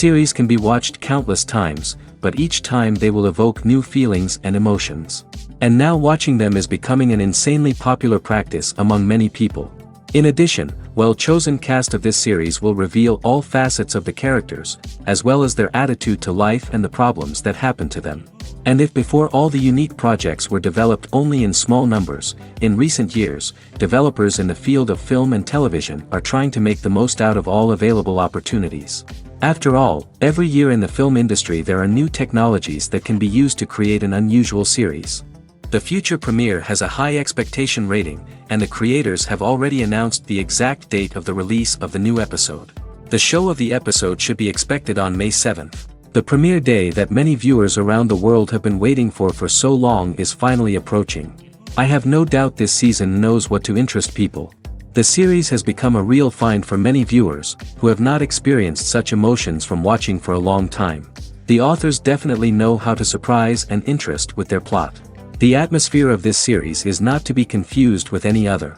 Series can be watched countless times, but each time they will evoke new feelings and emotions. And now watching them is becoming an insanely popular practice among many people. In addition, well-chosen cast of this series will reveal all facets of the characters, as well as their attitude to life and the problems that happen to them. And if before all the unique projects were developed only in small numbers, in recent years, developers in the field of film and television are trying to make the most out of all available opportunities. After all, every year in the film industry there are new technologies that can be used to create an unusual series. The future premiere has a high expectation rating, and the creators have already announced the exact date of the release of the new episode. The show of the episode should be expected on May 7th. The premiere day that many viewers around the world have been waiting for so long is finally approaching. I have no doubt this season knows what to interest people. The series has become a real find for many viewers, who have not experienced such emotions from watching for a long time. The authors definitely know how to surprise and interest with their plot. The atmosphere of this series is not to be confused with any other.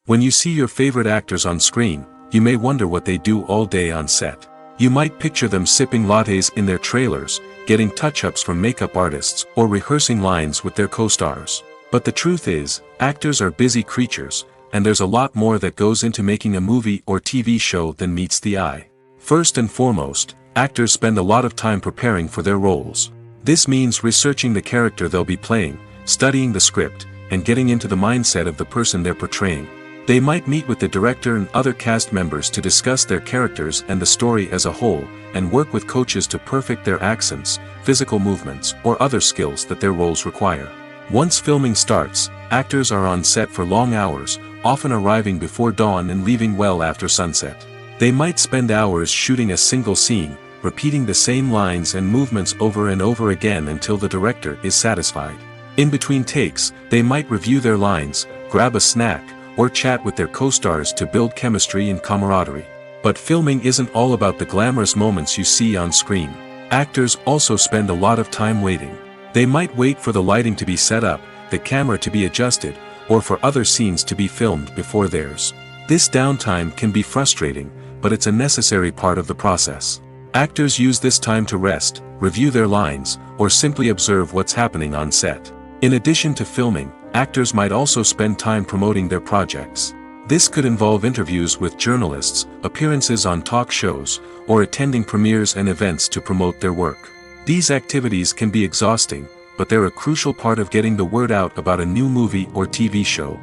When you see your favorite actors on screen, you may wonder what they do all day on set. You might picture them sipping lattes in their trailers, getting touch-ups from makeup artists, or rehearsing lines with their co-stars. But the truth is, actors are busy creatures, and there's a lot more that goes into making a movie or TV show than meets the eye. First and foremost, actors spend a lot of time preparing for their roles. This means researching the character they'll be playing, studying the script, and getting into the mindset of the person they're portraying. They might meet with the director and other cast members to discuss their characters and the story as a whole, and work with coaches to perfect their accents, physical movements, or other skills that their roles require. Once filming starts, actors are on set for long hours, often arriving before dawn and leaving well after sunset. They might spend hours shooting a single scene, repeating the same lines and movements over and over again until the director is satisfied. In between takes, they might review their lines, grab a snack, or chat with their co-stars to build chemistry and camaraderie. But filming isn't all about the glamorous moments you see on screen. Actors also spend a lot of time waiting. They might wait for the lighting to be set up, the camera to be adjusted, or for other scenes to be filmed before theirs. This downtime can be frustrating, but it's a necessary part of the process. Actors use this time to rest, review their lines, or simply observe what's happening on set. In addition to filming, actors might also spend time promoting their projects. This could involve interviews with journalists, appearances on talk shows, or attending premieres and events to promote their work. These activities can be exhausting, but they're a crucial part of getting the word out about a new movie or TV show.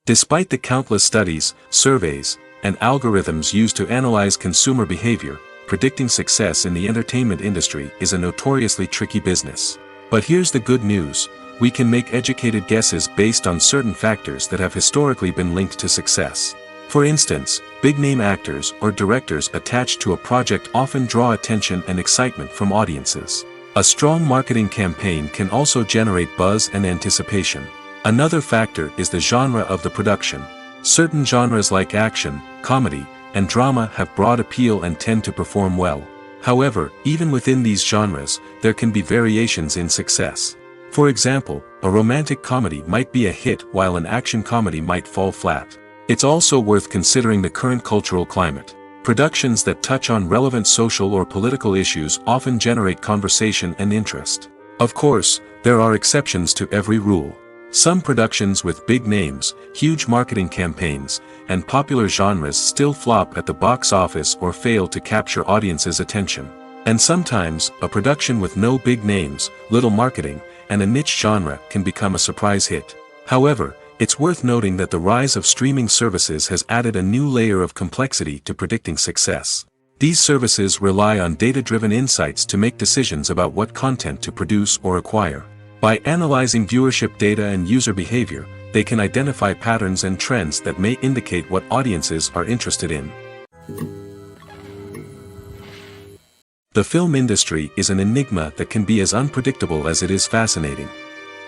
Despite the countless studies, surveys, and algorithms used to analyze consumer behavior, predicting success in the entertainment industry is a notoriously tricky business. But here's the good news: we can make educated guesses based on certain factors that have historically been linked to success. For instance, big-name actors or directors attached to a project often draw attention and excitement from audiences. A strong marketing campaign can also generate buzz and anticipation. Another factor is the genre of the production. Certain genres like action, comedy, and drama have broad appeal and tend to perform well. However, even within these genres, there can be variations in success. For example, a romantic comedy might be a hit while an action comedy might fall flat. It's also worth considering the current cultural climate. Productions that touch on relevant social or political issues often generate conversation and interest. Of course, there are exceptions to every rule. Some productions with big names, huge marketing campaigns, and popular genres still flop at the box office or fail to capture audiences' attention. And sometimes, a production with no big names, little marketing, and a niche genre can become a surprise hit. However, it's worth noting that the rise of streaming services has added a new layer of complexity to predicting success. These services rely on data-driven insights to make decisions about what content to produce or acquire. By analyzing viewership data and user behavior, they can identify patterns and trends that may indicate what audiences are interested in. The film industry is an enigma that can be as unpredictable as it is fascinating.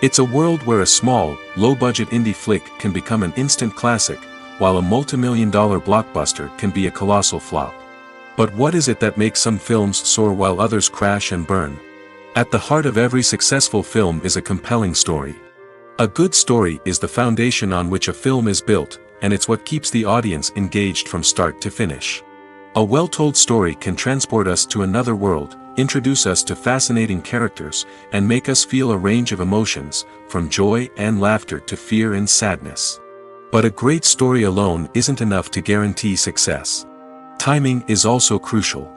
It's a world where a small, low-budget indie flick can become an instant classic, while a multi-million-dollar blockbuster can be a colossal flop. But what is it that makes some films soar while others crash and burn? At the heart of every successful film is a compelling story. A good story is the foundation on which a film is built, and it's what keeps the audience engaged from start to finish. A well-told story can transport us to another world, introduce us to fascinating characters, and make us feel a range of emotions, from joy and laughter to fear and sadness. But a great story alone isn't enough to guarantee success. Timing is also crucial.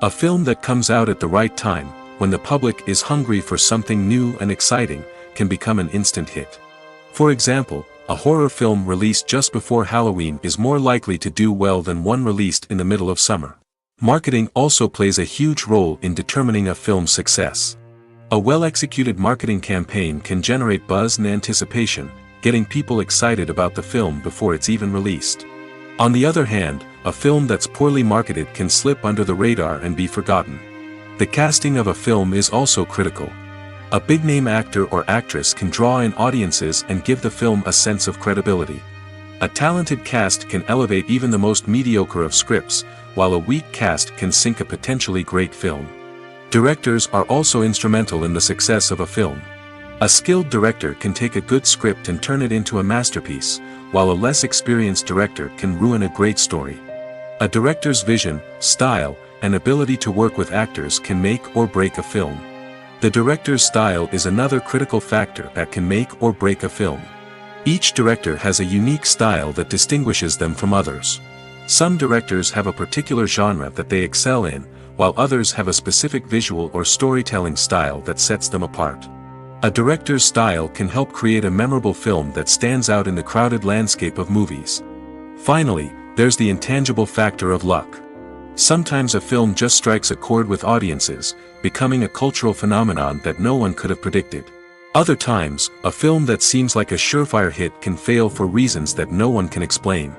A film that comes out at the right time, when the public is hungry for something new and exciting, can become an instant hit. For example, a horror film released just before Halloween is more likely to do well than one released in the middle of summer. Marketing also plays a huge role in determining a film's success. A well-executed marketing campaign can generate buzz and anticipation, getting people excited about the film before it's even released. On the other hand, a film that's poorly marketed can slip under the radar and be forgotten. The casting of a film is also critical. A big-name actor or actress can draw in audiences and give the film a sense of credibility. A talented cast can elevate even the most mediocre of scripts, while a weak cast can sink a potentially great film. Directors are also instrumental in the success of a film. A skilled director can take a good script and turn it into a masterpiece, while a less experienced director can ruin a great story. A director's vision, style, and ability to work with actors can make or break a film. The director's style is another critical factor that can make or break a film. Each director has a unique style that distinguishes them from others. Some directors have a particular genre that they excel in, while others have a specific visual or storytelling style that sets them apart. A director's style can help create a memorable film that stands out in the crowded landscape of movies. Finally, there's the intangible factor of luck. Sometimes a film just strikes a chord with audiences, becoming a cultural phenomenon that no one could have predicted. Other times, a film that seems like a surefire hit can fail for reasons that no one can explain.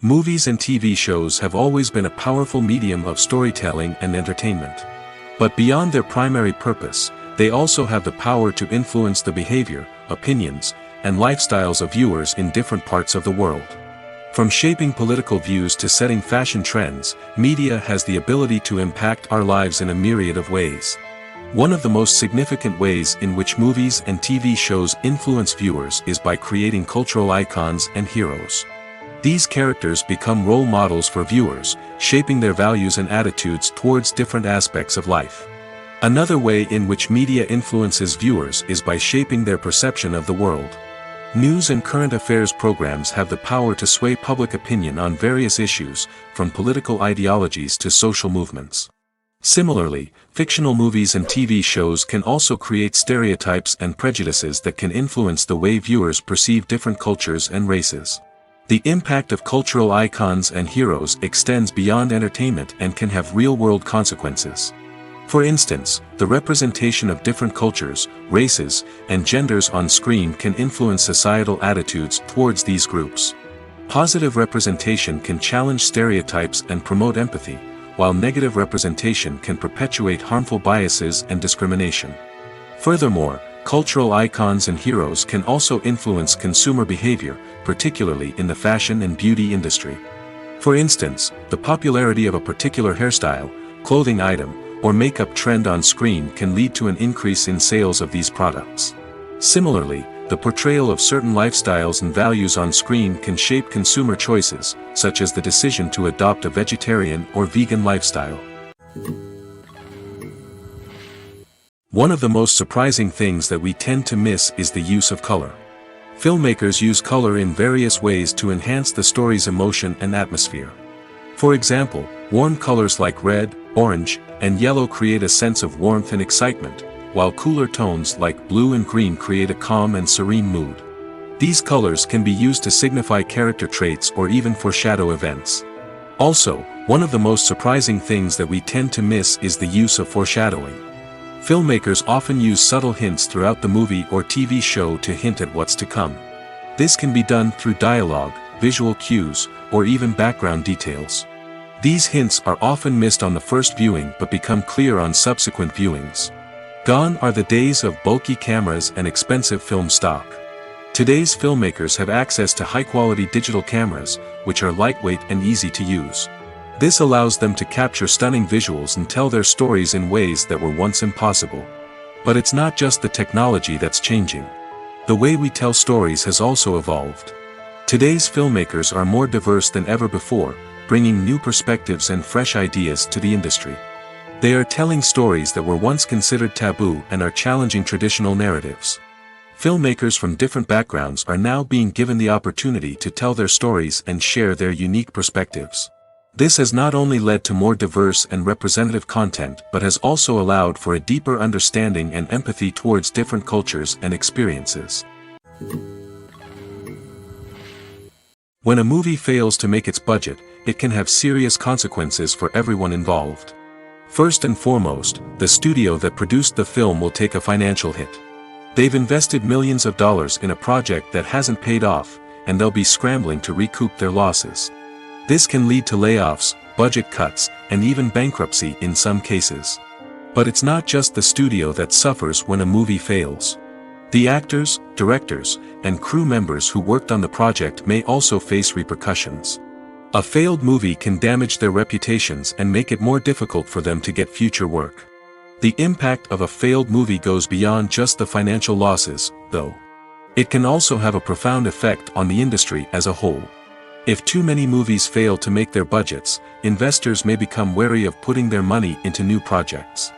Movies and TV shows have always been a powerful medium of storytelling and entertainment. But beyond their primary purpose, they also have the power to influence the behavior, opinions, and lifestyles of viewers in different parts of the world. From shaping political views to setting fashion trends, media has the ability to impact our lives in a myriad of ways. One of the most significant ways in which movies and TV shows influence viewers is by creating cultural icons and heroes. These characters become role models for viewers, shaping their values and attitudes towards different aspects of life. Another way in which media influences viewers is by shaping their perception of the world. News and current affairs programs have the power to sway public opinion on various issues, from political ideologies to social movements. Similarly, fictional movies and TV shows can also create stereotypes and prejudices that can influence the way viewers perceive different cultures and races. The impact of cultural icons and heroes extends beyond entertainment and can have real-world consequences. For instance, the representation of different cultures, races, and genders on screen can influence societal attitudes towards these groups. Positive representation can challenge stereotypes and promote empathy, while negative representation can perpetuate harmful biases and discrimination. Furthermore, cultural icons and heroes can also influence consumer behavior, particularly in the fashion and beauty industry. For instance, the popularity of a particular hairstyle, clothing item, or makeup trend on screen can lead to an increase in sales of these products. Similarly, the portrayal of certain lifestyles and values on screen can shape consumer choices, such as the decision to adopt a vegetarian or vegan lifestyle. One of the most surprising things that we tend to miss is the use of color. Filmmakers use color in various ways to enhance the story's emotion and atmosphere. For example, warm colors like red, orange, and yellow create a sense of warmth and excitement, while cooler tones like blue and green create a calm and serene mood. These colors can be used to signify character traits or even foreshadow events. Also, one of the most surprising things that we tend to miss is the use of foreshadowing. Filmmakers often use subtle hints throughout the movie or TV show to hint at what's to come. This can be done through dialogue, visual cues, or even background details. These hints are often missed on the first viewing but become clear on subsequent viewings. Gone are the days of bulky cameras and expensive film stock. Today's filmmakers have access to high-quality digital cameras, which are lightweight and easy to use. This allows them to capture stunning visuals and tell their stories in ways that were once impossible. But it's not just the technology that's changing. The way we tell stories has also evolved. Today's filmmakers are more diverse than ever before, bringing new perspectives and fresh ideas to the industry. They are telling stories that were once considered taboo and are challenging traditional narratives. Filmmakers from different backgrounds are now being given the opportunity to tell their stories and share their unique perspectives. This has not only led to more diverse and representative content but has also allowed for a deeper understanding and empathy towards different cultures and experiences. When a movie fails to make its budget, it can have serious consequences for everyone involved. First and foremost, the studio that produced the film will take a financial hit. They've invested millions of dollars in a project that hasn't paid off, and they'll be scrambling to recoup their losses. This can lead to layoffs, budget cuts, and even bankruptcy in some cases. But it's not just the studio that suffers when a movie fails. The actors, directors, and crew members who worked on the project may also face repercussions. A failed movie can damage their reputations and make it more difficult for them to get future work. The impact of a failed movie goes beyond just the financial losses, though. It can also have a profound effect on the industry as a whole. If too many movies fail to make their budgets, investors may become wary of putting their money into new projects.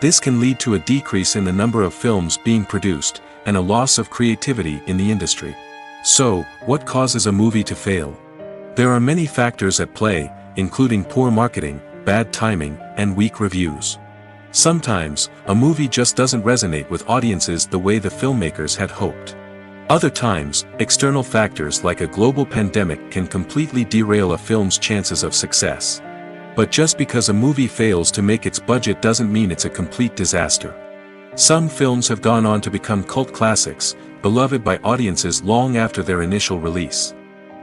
This can lead to a decrease in the number of films being produced, and a loss of creativity in the industry. So, what causes a movie to fail? There are many factors at play, including poor marketing, bad timing, and weak reviews. Sometimes, a movie just doesn't resonate with audiences the way the filmmakers had hoped. Other times, external factors like a global pandemic can completely derail a film's chances of success. But just because a movie fails to make its budget doesn't mean it's a complete disaster. Some films have gone on to become cult classics, beloved by audiences long after their initial release.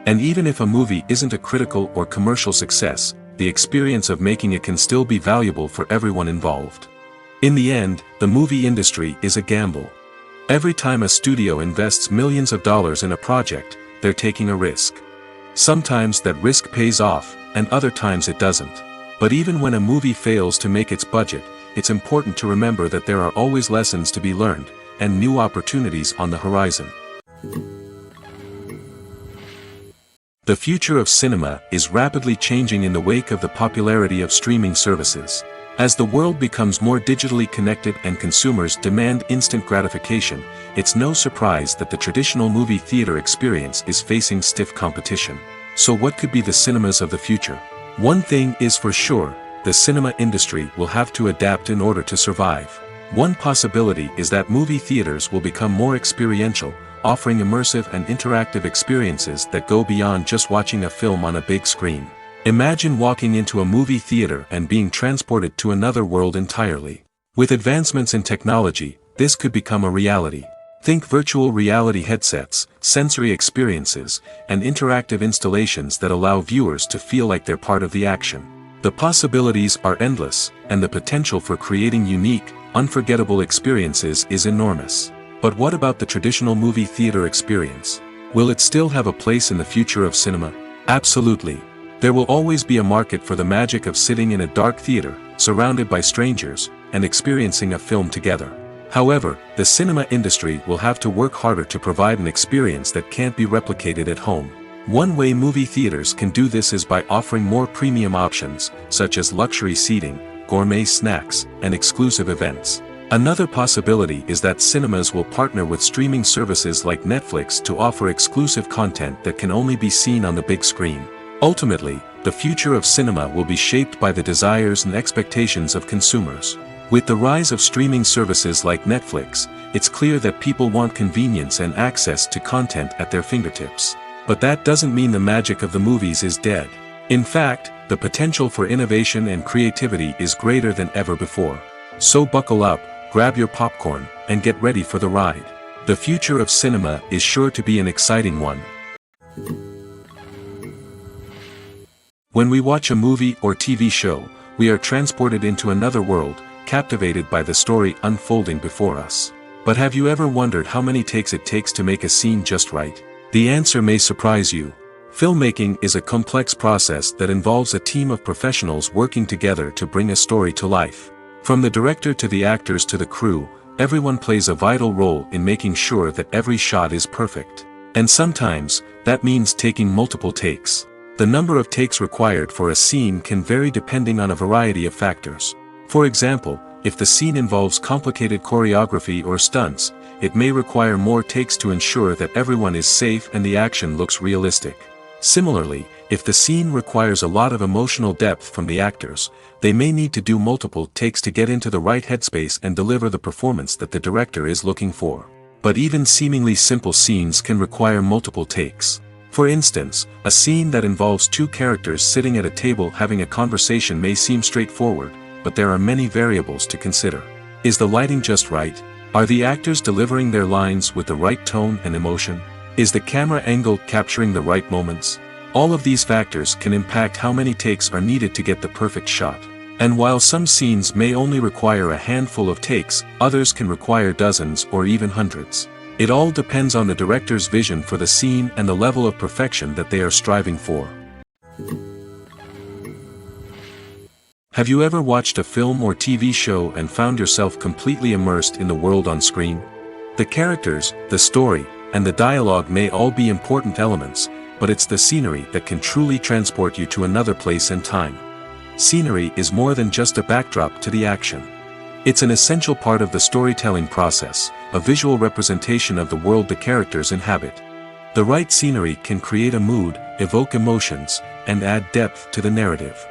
And even if a movie isn't a critical or commercial success, the experience of making it can still be valuable for everyone involved. In the end, the movie industry is a gamble. Every time a studio invests millions of dollars in a project, they're taking a risk. Sometimes that risk pays off, and other times it doesn't. But even when a movie fails to make its budget, it's important to remember that there are always lessons to be learned, and new opportunities on the horizon. The future of cinema is rapidly changing in the wake of the popularity of streaming services. As the world becomes more digitally connected and consumers demand instant gratification, it's no surprise that the traditional movie theater experience is facing stiff competition. So what could be the cinemas of the future? One thing is for sure, the cinema industry will have to adapt in order to survive. One possibility is that movie theaters will become more experiential, offering immersive and interactive experiences that go beyond just watching a film on a big screen. Imagine walking into a movie theater and being transported to another world entirely. With advancements in technology, this could become a reality. Think virtual reality headsets, sensory experiences, and interactive installations that allow viewers to feel like they're part of the action. The possibilities are endless, and the potential for creating unique, unforgettable experiences is enormous. But what about the traditional movie theater experience? Will it still have a place in the future of cinema? Absolutely. There will always be a market for the magic of sitting in a dark theater, surrounded by strangers, and experiencing a film together. However, the cinema industry will have to work harder to provide an experience that can't be replicated at home. One way movie theaters can do this is by offering more premium options, such as luxury seating, gourmet snacks, and exclusive events. Another possibility is that cinemas will partner with streaming services like Netflix to offer exclusive content that can only be seen on the big screen. Ultimately, the future of cinema will be shaped by the desires and expectations of consumers. With the rise of streaming services like Netflix, it's clear that people want convenience and access to content at their fingertips. But that doesn't mean the magic of the movies is dead. In fact, the potential for innovation and creativity is greater than ever before. So buckle up, grab your popcorn, and get ready for the ride. The future of cinema is sure to be an exciting one. When we watch a movie or TV show, we are transported into another world, captivated by the story unfolding before us. But have you ever wondered how many takes it takes to make a scene just right? The answer may surprise you. Filmmaking is a complex process that involves a team of professionals working together to bring a story to life. From the director to the actors to the crew, everyone plays a vital role in making sure that every shot is perfect. And sometimes, that means taking multiple takes. The number of takes required for a scene can vary depending on a variety of factors. For example, if the scene involves complicated choreography or stunts, it may require more takes to ensure that everyone is safe and the action looks realistic. Similarly, if the scene requires a lot of emotional depth from the actors, they may need to do multiple takes to get into the right headspace and deliver the performance that the director is looking for. But even seemingly simple scenes can require multiple takes. For instance, a scene that involves two characters sitting at a table having a conversation may seem straightforward, but there are many variables to consider. Is the lighting just right? Are the actors delivering their lines with the right tone and emotion? Is the camera angle capturing the right moments? All of these factors can impact how many takes are needed to get the perfect shot. And while some scenes may only require a handful of takes, others can require dozens or even hundreds. It all depends on the director's vision for the scene and the level of perfection that they are striving for. Have you ever watched a film or TV show and found yourself completely immersed in the world on screen? The characters, the story, and the dialogue may all be important elements, but it's the scenery that can truly transport you to another place and time. Scenery is more than just a backdrop to the action. It's an essential part of the storytelling process, a visual representation of the world the characters inhabit. The right scenery can create a mood, evoke emotions, and add depth to the narrative.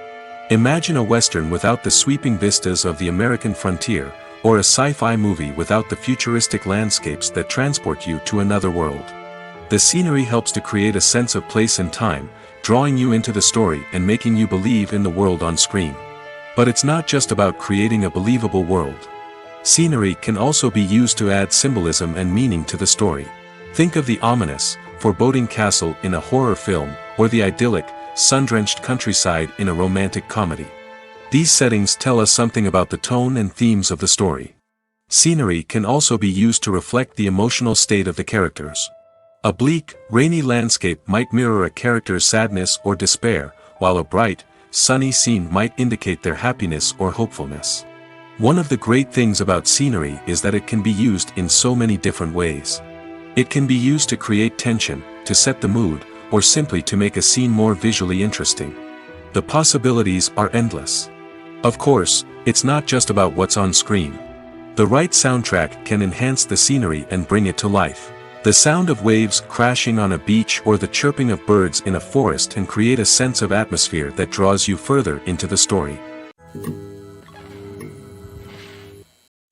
Imagine a Western without the sweeping vistas of the American frontier, or a sci-fi movie without the futuristic landscapes that transport you to another world. The scenery helps to create a sense of place and time, drawing you into the story and making you believe in the world on screen. But it's not just about creating a believable world. Scenery can also be used to add symbolism and meaning to the story. Think of the ominous, foreboding castle in a horror film, or the idyllic, sun-drenched countryside in a romantic comedy. These settings tell us something about the tone and themes of the story. Scenery can also be used to reflect the emotional state of the characters. A bleak, rainy landscape might mirror a character's sadness or despair, while a bright, sunny scene might indicate their happiness or hopefulness. One of the great things about scenery is that it can be used in so many different ways. It can be used to create tension, to set the mood, or simply to make a scene more visually interesting. The possibilities are endless. Of course, it's not just about what's on screen. The right soundtrack can enhance the scenery and bring it to life. The sound of waves crashing on a beach or the chirping of birds in a forest can create a sense of atmosphere that draws you further into the story.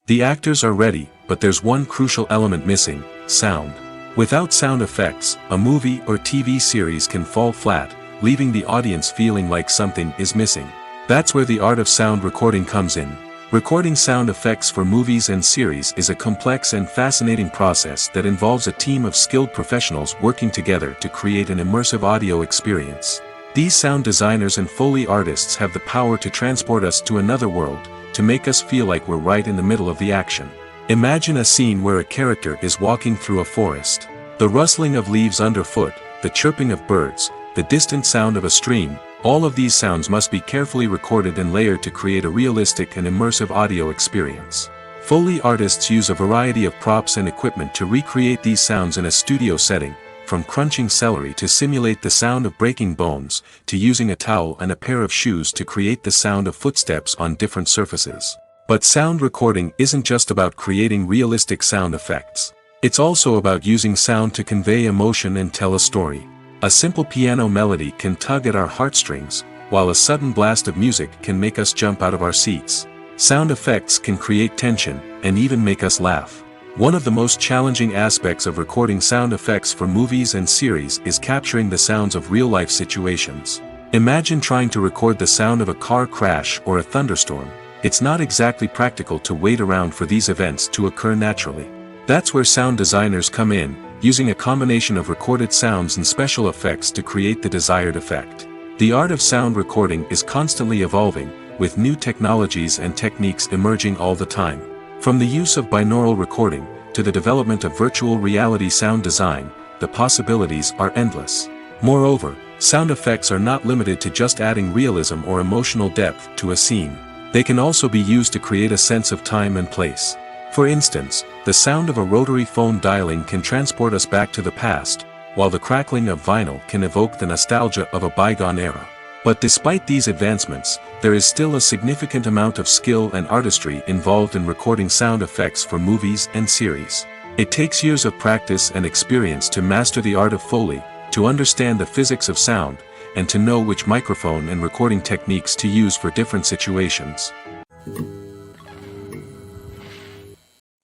The actors are ready, but there's one crucial element missing: sound. Without sound effects, a movie or TV series can fall flat, leaving the audience feeling like something is missing. That's where the art of sound recording comes in. Recording sound effects for movies and series is a complex and fascinating process that involves a team of skilled professionals working together to create an immersive audio experience. These sound designers and Foley artists have the power to transport us to another world, to make us feel like we're right in the middle of the action. Imagine a scene where a character is walking through a forest. The rustling of leaves underfoot, the chirping of birds, the distant sound of a stream, all of these sounds must be carefully recorded and layered to create a realistic and immersive audio experience. Foley artists use a variety of props and equipment to recreate these sounds in a studio setting, from crunching celery to simulate the sound of breaking bones, to using a towel and a pair of shoes to create the sound of footsteps on different surfaces. But sound recording isn't just about creating realistic sound effects. It's also about using sound to convey emotion and tell a story. A simple piano melody can tug at our heartstrings, while a sudden blast of music can make us jump out of our seats. Sound effects can create tension, and even make us laugh. One of the most challenging aspects of recording sound effects for movies and series is capturing the sounds of real-life situations. Imagine trying to record the sound of a car crash or a thunderstorm. It's not exactly practical to wait around for these events to occur naturally. That's where sound designers come in, using a combination of recorded sounds and special effects to create the desired effect. The art of sound recording is constantly evolving, with new technologies and techniques emerging all the time. From the use of binaural recording, to the development of virtual reality sound design, the possibilities are endless. Moreover, sound effects are not limited to just adding realism or emotional depth to a scene. They can also be used to create a sense of time and place. For instance, the sound of a rotary phone dialing can transport us back to the past, while the crackling of vinyl can evoke the nostalgia of a bygone era. But despite these advancements, there is still a significant amount of skill and artistry involved in recording sound effects for movies and series. It takes years of practice and experience to master the art of Foley, to understand the physics of sound, and to know which microphone and recording techniques to use for different situations.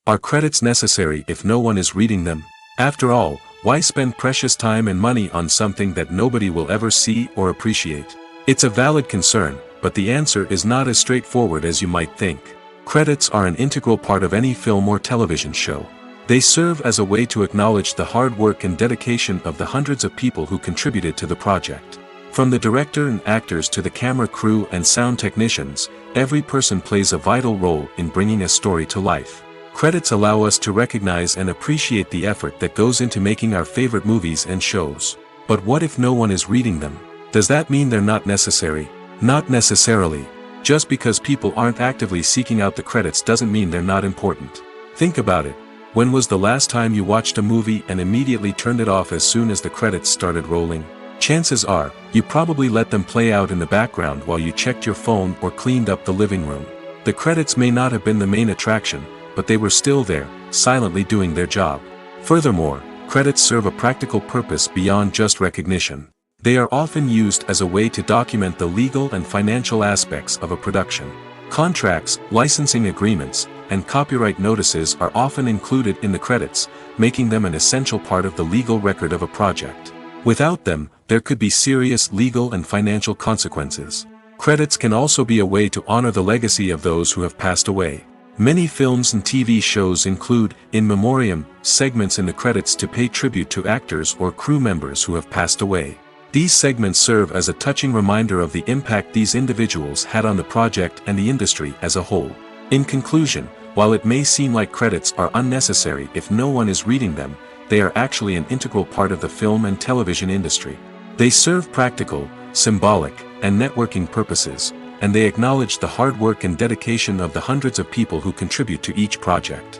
Are credits necessary if no one is reading them? After all, why spend precious time and money on something that nobody will ever see or appreciate? It's a valid concern, but the answer is not as straightforward as you might think. Credits are an integral part of any film or television show. They serve as a way to acknowledge the hard work and dedication of the hundreds of people who contributed to the project. From the director and actors to the camera crew and sound technicians, every person plays a vital role in bringing a story to life. Credits allow us to recognize and appreciate the effort that goes into making our favorite movies and shows. But what if no one is reading them? Does that mean they're not necessary? Not necessarily. Just because people aren't actively seeking out the credits doesn't mean they're not important. Think about it. When was the last time you watched a movie and immediately turned it off as soon as the credits started rolling? Chances are, you probably let them play out in the background while you checked your phone or cleaned up the living room. The credits may not have been the main attraction, but they were still there, silently doing their job. Furthermore, credits serve a practical purpose beyond just recognition. They are often used as a way to document the legal and financial aspects of a production. Contracts, licensing agreements, and copyright notices are often included in the credits, making them an essential part of the legal record of a project. Without them, there could be serious legal and financial consequences. Credits can also be a way to honor the legacy of those who have passed away. Many films and TV shows include, in memoriam, segments in the credits to pay tribute to actors or crew members who have passed away. These segments serve as a touching reminder of the impact these individuals had on the project and the industry as a whole. In conclusion, while it may seem like credits are unnecessary if no one is reading them, they are actually an integral part of the film and television industry. They serve practical, symbolic, and networking purposes, and they acknowledge the hard work and dedication of the hundreds of people who contribute to each project.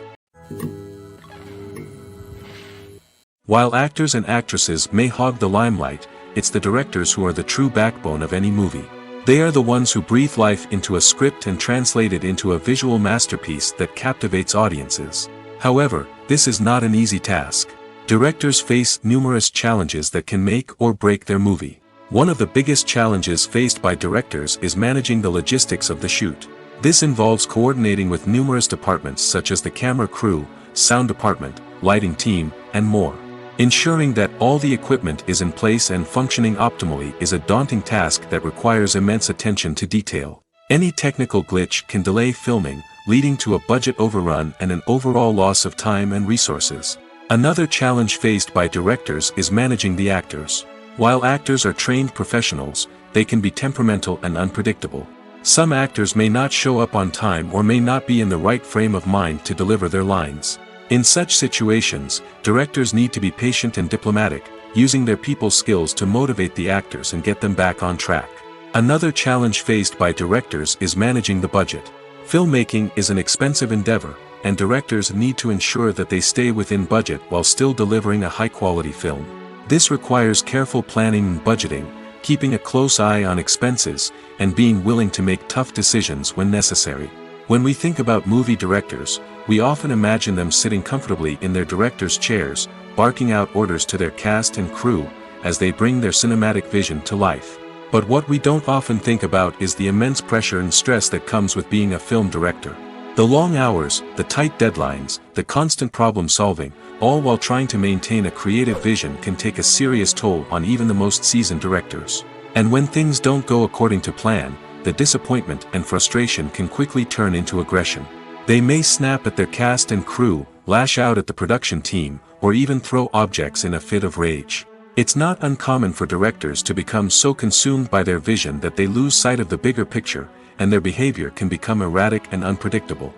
While actors and actresses may hog the limelight, it's the directors who are the true backbone of any movie. They are the ones who breathe life into a script and translate it into a visual masterpiece that captivates audiences. However, this is not an easy task. Directors face numerous challenges that can make or break their movie. One of the biggest challenges faced by directors is managing the logistics of the shoot. This involves coordinating with numerous departments such as the camera crew, sound department, lighting team, and more. Ensuring that all the equipment is in place and functioning optimally is a daunting task that requires immense attention to detail. Any technical glitch can delay filming, leading to a budget overrun and an overall loss of time and resources. Another challenge faced by directors is managing the actors. While actors are trained professionals, they can be temperamental and unpredictable. Some actors may not show up on time or may not be in the right frame of mind to deliver their lines. In such situations, directors need to be patient and diplomatic, using their people skills to motivate the actors and get them back on track. Another challenge faced by directors is managing the budget. Filmmaking is an expensive endeavor, and directors need to ensure that they stay within budget while still delivering a high-quality film. This requires careful planning and budgeting, keeping a close eye on expenses, and being willing to make tough decisions when necessary. When we think about movie directors, we often imagine them sitting comfortably in their director's chairs, barking out orders to their cast and crew, as they bring their cinematic vision to life. But what we don't often think about is the immense pressure and stress that comes with being a film director. The long hours, the tight deadlines, the constant problem solving, all while trying to maintain a creative vision can take a serious toll on even the most seasoned directors. And when things don't go according to plan, the disappointment and frustration can quickly turn into aggression. They may snap at their cast and crew, lash out at the production team, or even throw objects in a fit of rage. It's not uncommon for directors to become so consumed by their vision that they lose sight of the bigger picture, and their behavior can become erratic and unpredictable.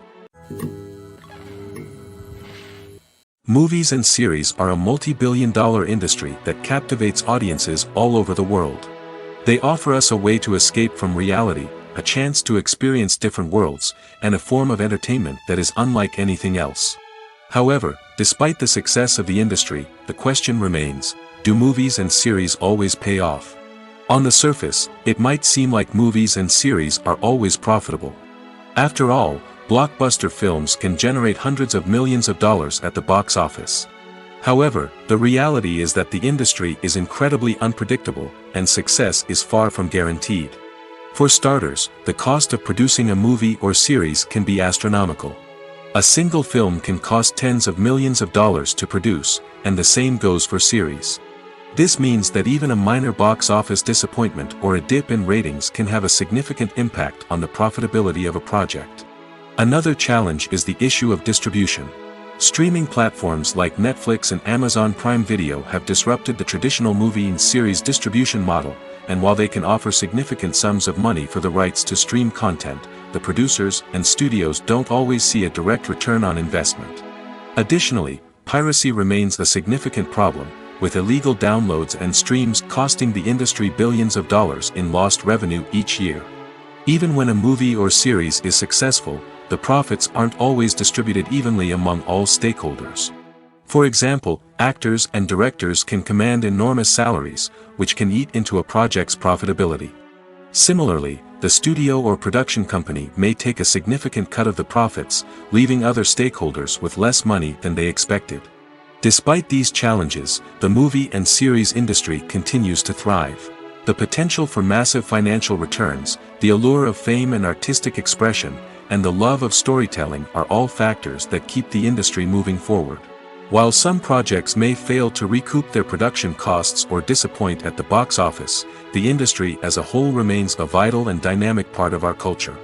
Movies and series are a multi-billion-dollar industry that captivates audiences all over the world. They offer us a way to escape from reality, a chance to experience different worlds, and a form of entertainment that is unlike anything else. However, despite the success of the industry, the question remains, do movies and series always pay off? On the surface, it might seem like movies and series are always profitable. After all, blockbuster films can generate hundreds of millions of dollars at the box office. However, the reality is that the industry is incredibly unpredictable, and success is far from guaranteed. For starters, the cost of producing a movie or series can be astronomical. A single film can cost tens of millions of dollars to produce, and the same goes for series. This means that even a minor box office disappointment or a dip in ratings can have a significant impact on the profitability of a project. Another challenge is the issue of distribution. Streaming platforms like Netflix and Amazon Prime Video have disrupted the traditional movie and series distribution model, and while they can offer significant sums of money for the rights to stream content, the producers and studios don't always see a direct return on investment. Additionally, piracy remains a significant problem, with illegal downloads and streams costing the industry billions of dollars in lost revenue each year. Even when a movie or series is successful, the profits aren't always distributed evenly among all stakeholders. For example, actors and directors can command enormous salaries, which can eat into a project's profitability. Similarly, the studio or production company may take a significant cut of the profits, leaving other stakeholders with less money than they expected. Despite these challenges, the movie and series industry continues to thrive. The potential for massive financial returns, the allure of fame and artistic expression, and the love of storytelling are all factors that keep the industry moving forward. While some projects may fail to recoup their production costs or disappoint at the box office, the industry as a whole remains a vital and dynamic part of our culture.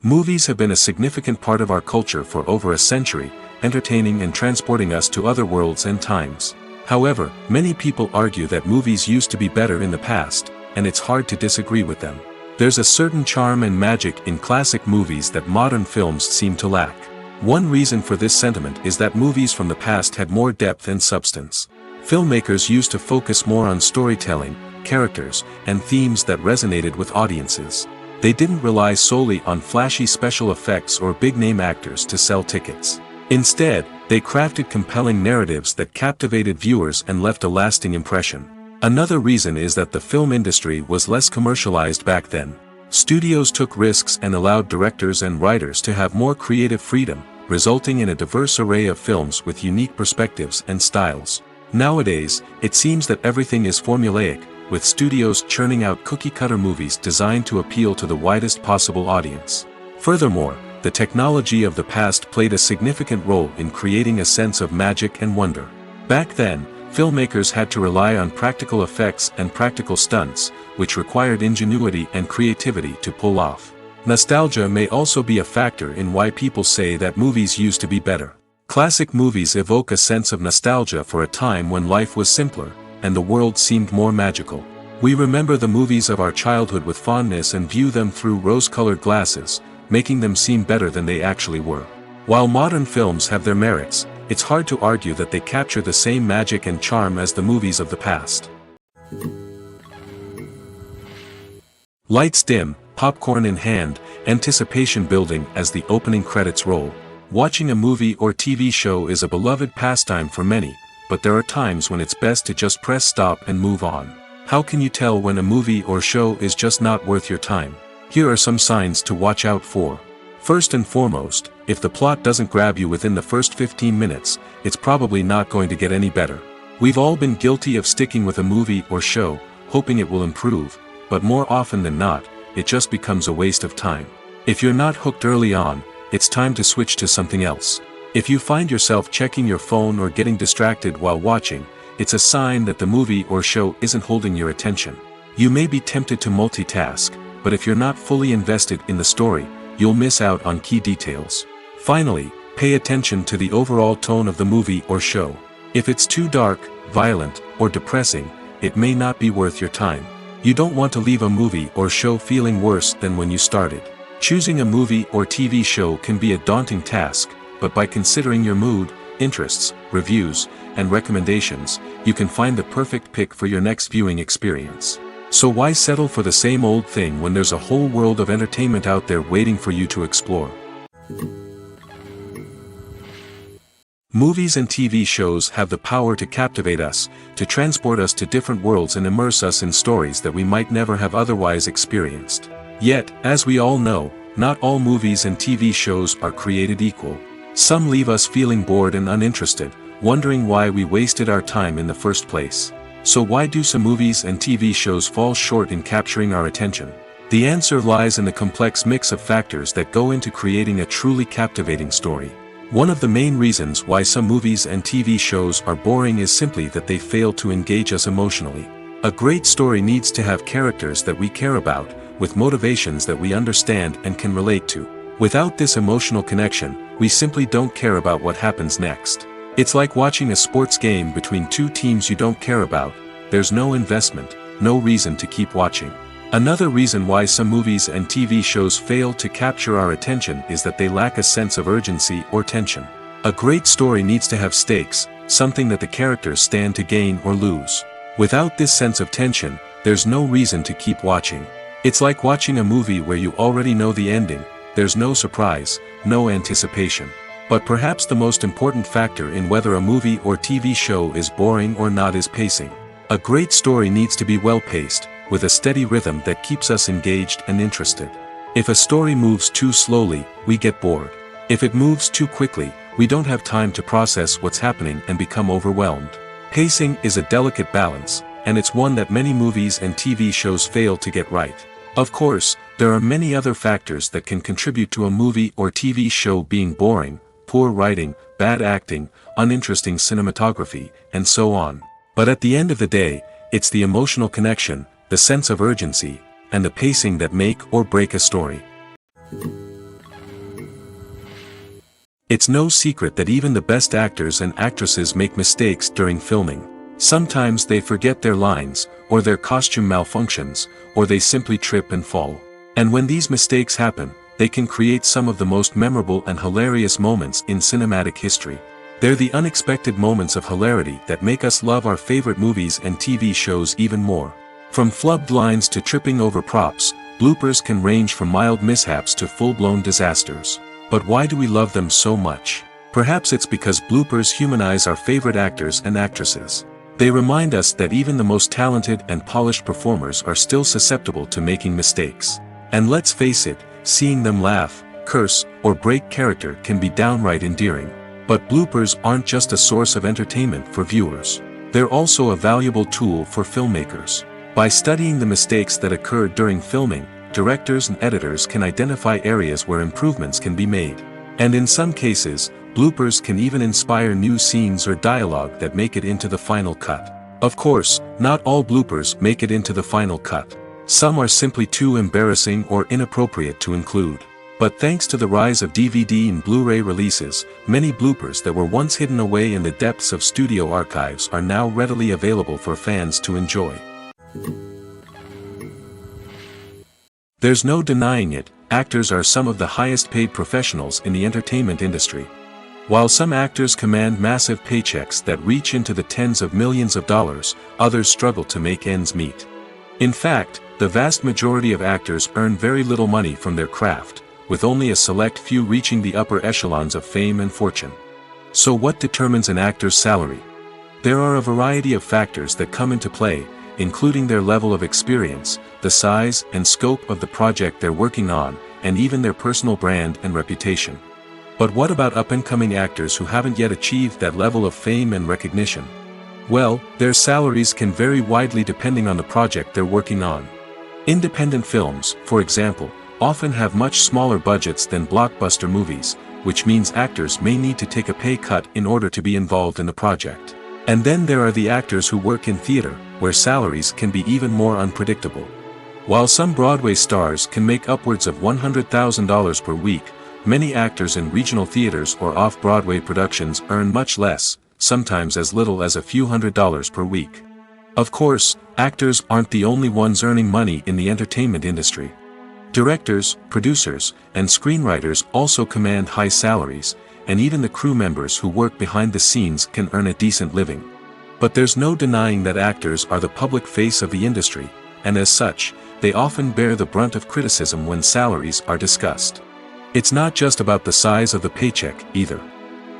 Movies have been a significant part of our culture for over a century, entertaining and transporting us to other worlds and times. However, many people argue that movies used to be better in the past, and it's hard to disagree with them. There's a certain charm and magic in classic movies that modern films seem to lack. One reason for this sentiment is that movies from the past had more depth and substance. Filmmakers used to focus more on storytelling, characters, and themes that resonated with audiences. They didn't rely solely on flashy special effects or big-name actors to sell tickets. Instead, they crafted compelling narratives that captivated viewers and left a lasting impression. Another reason is that the film industry was less commercialized back then. Studios took risks and allowed directors and writers to have more creative freedom, resulting in a diverse array of films with unique perspectives and styles. Nowadays, it seems that everything is formulaic, with studios churning out cookie-cutter movies designed to appeal to the widest possible audience. Furthermore, the technology of the past played a significant role in creating a sense of magic and wonder. Back then, filmmakers had to rely on practical effects and practical stunts, which required ingenuity and creativity to pull off. Nostalgia may also be a factor in why people say that movies used to be better. Classic movies evoke a sense of nostalgia for a time when life was simpler, and the world seemed more magical. We remember the movies of our childhood with fondness and view them through rose-colored glasses, making them seem better than they actually were. While modern films have their merits, it's hard to argue that they capture the same magic and charm as the movies of the past. Lights dim, popcorn in hand, anticipation building as the opening credits roll. Watching a movie or TV show is a beloved pastime for many, but there are times when it's best to just press stop and move on. How can you tell when a movie or show is just not worth your time? Here are some signs to watch out for. First and foremost, if the plot doesn't grab you within the first 15 minutes, it's probably not going to get any better. We've all been guilty of sticking with a movie or show, hoping it will improve, but more often than not, it just becomes a waste of time. If you're not hooked early on, it's time to switch to something else. If you find yourself checking your phone or getting distracted while watching, it's a sign that the movie or show isn't holding your attention. You may be tempted to multitask, but if you're not fully invested in the story, you'll miss out on key details. Finally, pay attention to the overall tone of the movie or show. If it's too dark, violent, or depressing, it may not be worth your time. You don't want to leave a movie or show feeling worse than when you started. Choosing a movie or TV show can be a daunting task, but by considering your mood, interests, reviews, and recommendations, you can find the perfect pick for your next viewing experience. So why settle for the same old thing when there's a whole world of entertainment out there waiting for you to explore? Movies and TV shows have the power to captivate us, to transport us to different worlds and immerse us in stories that we might never have otherwise experienced. Yet, as we all know, not all movies and TV shows are created equal. Some leave us feeling bored and uninterested, wondering why we wasted our time in the first place. So why do some movies and TV shows fall short in capturing our attention? The answer lies in the complex mix of factors that go into creating a truly captivating story. One of the main reasons why some movies and TV shows are boring is simply that they fail to engage us emotionally. A great story needs to have characters that we care about, with motivations that we understand and can relate to. Without this emotional connection, we simply don't care about what happens next. It's like watching a sports game between two teams you don't care about. There's no investment, no reason to keep watching. Another reason why some movies and TV shows fail to capture our attention is that they lack a sense of urgency or tension. A great story needs to have stakes, something that the characters stand to gain or lose. Without this sense of tension, there's no reason to keep watching. It's like watching a movie where you already know the ending, there's no surprise, no anticipation. But perhaps the most important factor in whether a movie or TV show is boring or not is pacing. A great story needs to be well-paced, with a steady rhythm that keeps us engaged and interested. If a story moves too slowly, we get bored. If it moves too quickly, we don't have time to process what's happening and become overwhelmed. Pacing is a delicate balance, and it's one that many movies and TV shows fail to get right. Of course, there are many other factors that can contribute to a movie or TV show being boring: poor writing, bad acting, uninteresting cinematography, and so on. But at the end of the day, it's the emotional connection, the sense of urgency, and the pacing that make or break a story. It's no secret that even the best actors and actresses make mistakes during filming. Sometimes they forget their lines, or their costume malfunctions, or they simply trip and fall. And when these mistakes happen, they can create some of the most memorable and hilarious moments in cinematic history. They're the unexpected moments of hilarity that make us love our favorite movies and TV shows even more. From flubbed lines to tripping over props, bloopers can range from mild mishaps to full-blown disasters. But why do we love them so much? Perhaps it's because bloopers humanize our favorite actors and actresses. They remind us that even the most talented and polished performers are still susceptible to making mistakes. And let's face it, seeing them laugh, curse, or break character can be downright endearing. But bloopers aren't just a source of entertainment for viewers. They're also a valuable tool for filmmakers. By studying the mistakes that occurred during filming, directors and editors can identify areas where improvements can be made. And in some cases, bloopers can even inspire new scenes or dialogue that make it into the final cut. Of course, not all bloopers make it into the final cut. Some are simply too embarrassing or inappropriate to include. But thanks to the rise of DVD and Blu-ray releases, many bloopers that were once hidden away in the depths of studio archives are now readily available for fans to enjoy. There's no denying it, actors are some of the highest paid professionals in the entertainment industry. While some actors command massive paychecks that reach into the tens of millions of dollars, others struggle to make ends meet. In fact, the vast majority of actors earn very little money from their craft, with only a select few reaching the upper echelons of fame and fortune. So what determines an actor's salary? There are a variety of factors that come into play, including their level of experience, the size and scope of the project they're working on, and even their personal brand and reputation. But what about up-and-coming actors who haven't yet achieved that level of fame and recognition? Well, their salaries can vary widely depending on the project they're working on. Independent films, for example, often have much smaller budgets than blockbuster movies, which means actors may need to take a pay cut in order to be involved in the project. And then there are the actors who work in theater, where salaries can be even more unpredictable. While some Broadway stars can make upwards of $100,000 per week, many actors in regional theaters or off-Broadway productions earn much less, sometimes as little as a few $100s per week. Of course, actors aren't the only ones earning money in the entertainment industry. Directors, producers, and screenwriters also command high salaries, and even the crew members who work behind the scenes can earn a decent living. But there's no denying that actors are the public face of the industry, and as such, they often bear the brunt of criticism when salaries are discussed. It's not just about the size of the paycheck, either.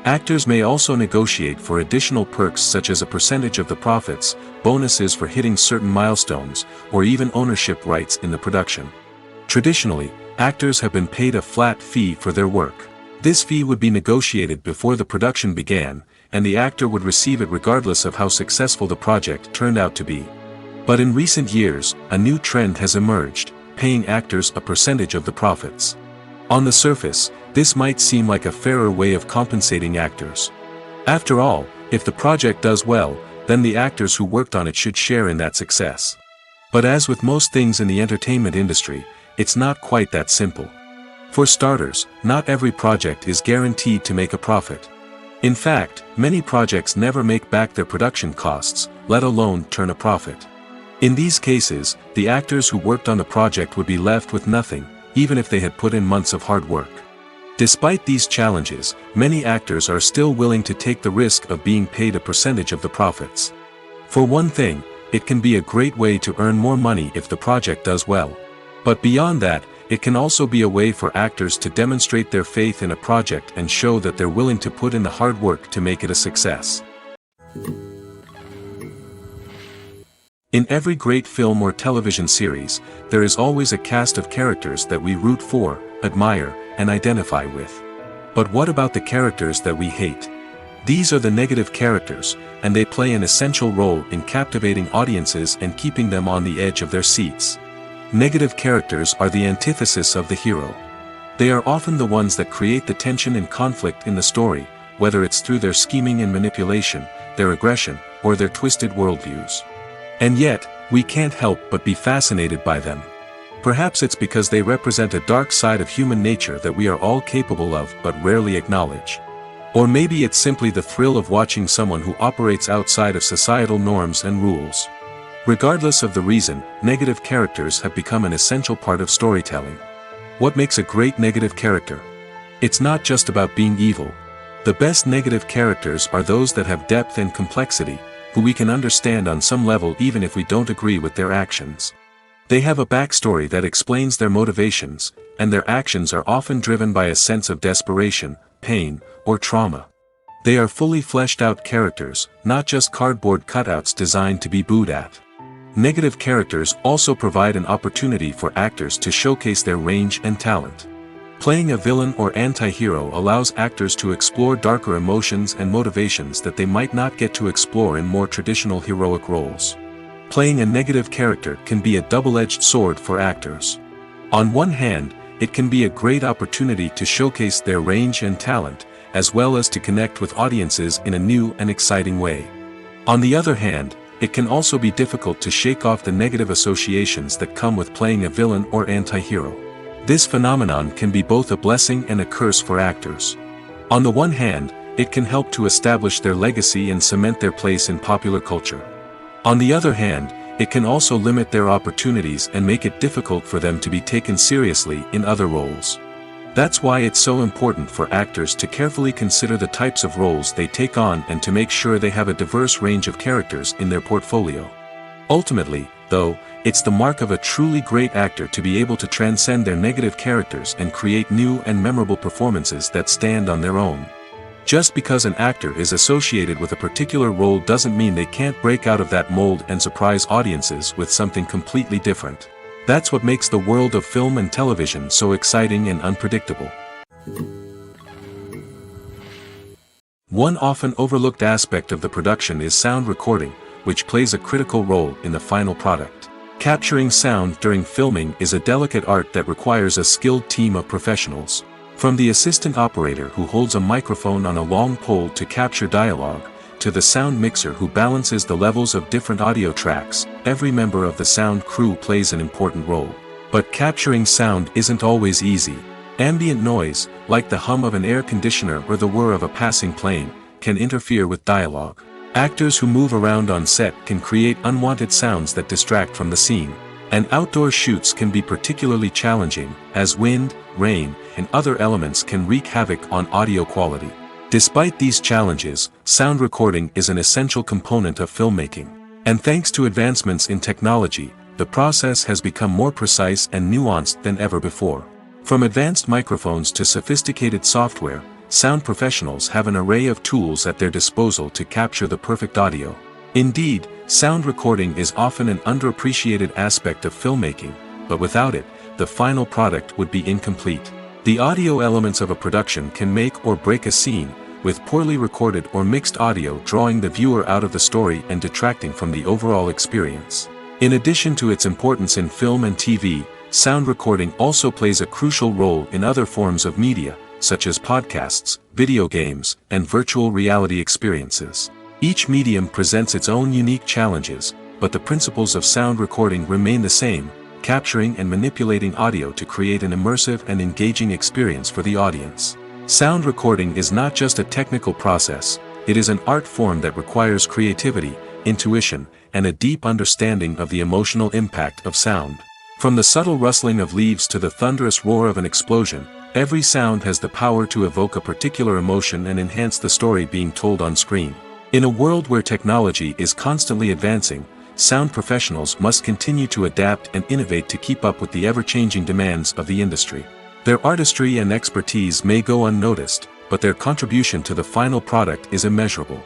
Actors may also negotiate for additional perks such as a percentage of the profits, bonuses for hitting certain milestones, or even ownership rights in the production. Traditionally, actors have been paid a flat fee for their work. This fee would be negotiated before the production began, and the actor would receive it regardless of how successful the project turned out to be. But in recent years, a new trend has emerged, paying actors a percentage of the profits. On the surface, this might seem like a fairer way of compensating actors. After all, if the project does well, then the actors who worked on it should share in that success. But as with most things in the entertainment industry, it's not quite that simple. For starters, not every project is guaranteed to make a profit. In fact, many projects never make back their production costs, let alone turn a profit. In these cases, the actors who worked on the project would be left with nothing, even if they had put in months of hard work. Despite these challenges, many actors are still willing to take the risk of being paid a percentage of the profits. For one thing, it can be a great way to earn more money if the project does well. But beyond that, it can also be a way for actors to demonstrate their faith in a project and show that they're willing to put in the hard work to make it a success. In every great film or television series, there is always a cast of characters that we root for, admire, and identify with. But what about the characters that we hate? These are the negative characters, and they play an essential role in captivating audiences and keeping them on the edge of their seats. Negative characters are the antithesis of the hero. They are often the ones that create the tension and conflict in the story, whether it's through their scheming and manipulation, their aggression, or their twisted worldviews. And yet, we can't help but be fascinated by them. Perhaps it's because they represent a dark side of human nature that we are all capable of but rarely acknowledge. Or maybe it's simply the thrill of watching someone who operates outside of societal norms and rules. Regardless of the reason, negative characters have become an essential part of storytelling. What makes a great negative character? It's not just about being evil. The best negative characters are those that have depth and complexity, who we can understand on some level even if we don't agree with their actions. They have a backstory that explains their motivations, and their actions are often driven by a sense of desperation, pain, or trauma. They are fully fleshed out characters, not just cardboard cutouts designed to be booed at. Negative characters also provide an opportunity for actors to showcase their range and talent. Playing a villain or anti-hero allows actors to explore darker emotions and motivations that they might not get to explore in more traditional heroic roles. Playing a negative character can be a double-edged sword for actors. On one hand, it can be a great opportunity to showcase their range and talent, as well as to connect with audiences in a new and exciting way. On the other hand, it can also be difficult to shake off the negative associations that come with playing a villain or anti-hero. This phenomenon can be both a blessing and a curse for actors. On the one hand, it can help to establish their legacy and cement their place in popular culture. On the other hand, it can also limit their opportunities and make it difficult for them to be taken seriously in other roles. That's why it's so important for actors to carefully consider the types of roles they take on and to make sure they have a diverse range of characters in their portfolio. Ultimately, though, it's the mark of a truly great actor to be able to transcend their negative characters and create new and memorable performances that stand on their own. Just because an actor is associated with a particular role doesn't mean they can't break out of that mold and surprise audiences with something completely different. That's what makes the world of film and television so exciting and unpredictable. One often overlooked aspect of the production is sound recording, which plays a critical role in the final product. Capturing sound during filming is a delicate art that requires a skilled team of professionals. From the assistant operator who holds a microphone on a long pole to capture dialogue, to the sound mixer who balances the levels of different audio tracks, every member of the sound crew plays an important role. But capturing sound isn't always easy. Ambient noise, like the hum of an air conditioner or the whir of a passing plane, can interfere with dialogue. Actors who move around on set can create unwanted sounds that distract from the scene. And outdoor shoots can be particularly challenging, as wind, rain, and other elements can wreak havoc on audio quality. Despite these challenges, sound recording is an essential component of filmmaking. And thanks to advancements in technology, the process has become more precise and nuanced than ever before. From advanced microphones to sophisticated software, sound professionals have an array of tools at their disposal to capture the perfect audio. Indeed, sound recording is often an underappreciated aspect of filmmaking, but without it, the final product would be incomplete. The audio elements of a production can make or break a scene, with poorly recorded or mixed audio drawing the viewer out of the story and detracting from the overall experience. In addition to its importance in film and TV, sound recording also plays a crucial role in other forms of media, such as podcasts, video games, and virtual reality experiences. Each medium presents its own unique challenges, but the principles of sound recording remain the same, capturing and manipulating audio to create an immersive and engaging experience for the audience. Sound recording is not just a technical process, it is an art form that requires creativity, intuition, and a deep understanding of the emotional impact of sound. From the subtle rustling of leaves to the thunderous roar of an explosion, every sound has the power to evoke a particular emotion and enhance the story being told on screen. In a world where technology is constantly advancing, sound professionals must continue to adapt and innovate to keep up with the ever-changing demands of the industry. Their artistry and expertise may go unnoticed, but their contribution to the final product is immeasurable.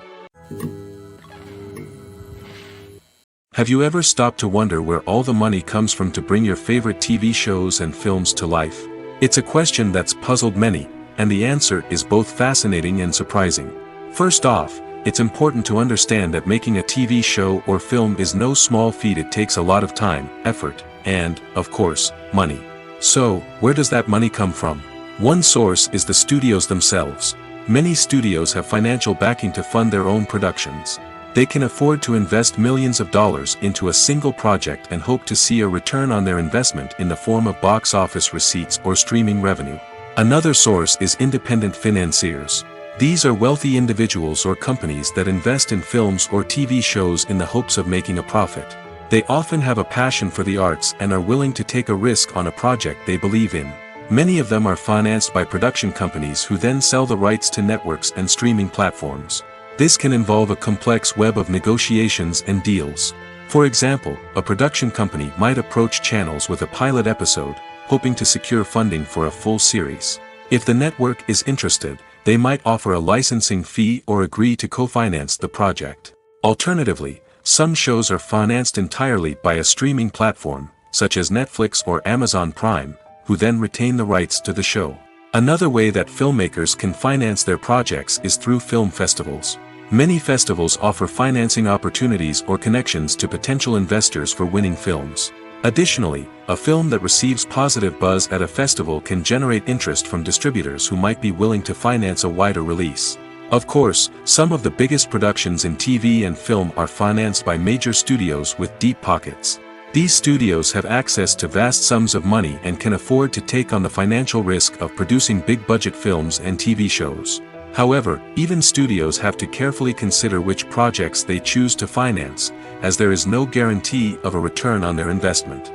Have you ever stopped to wonder where all the money comes from to bring your favorite TV shows and films to life? It's a question that's puzzled many, and the answer is both fascinating and surprising. First off, it's important to understand that making a TV show or film is no small feat. It takes a lot of time, effort, and, of course, money. So, where does that money come from? One source is the studios themselves. Many studios have financial backing to fund their own productions. They can afford to invest millions of dollars into a single project and hope to see a return on their investment in the form of box office receipts or streaming revenue. Another source is independent financiers. These are wealthy individuals or companies that invest in films or TV shows in the hopes of making a profit. They often have a passion for the arts and are willing to take a risk on a project they believe in. Many of them are financed by production companies who then sell the rights to networks and streaming platforms. This can involve a complex web of negotiations and deals. For example, a production company might approach channels with a pilot episode, hoping to secure funding for a full series. If the network is interested, they might offer a licensing fee or agree to co-finance the project. Alternatively, some shows are financed entirely by a streaming platform, such as Netflix or Amazon Prime, who then retain the rights to the show. Another way that filmmakers can finance their projects is through film festivals. Many festivals offer financing opportunities or connections to potential investors for winning films. Additionally, a film that receives positive buzz at a festival can generate interest from distributors who might be willing to finance a wider release. Of course, some of the biggest productions in TV and film are financed by major studios with deep pockets. These studios have access to vast sums of money and can afford to take on the financial risk of producing big-budget films and TV shows. However, even studios have to carefully consider which projects they choose to finance, as there is no guarantee of a return on their investment.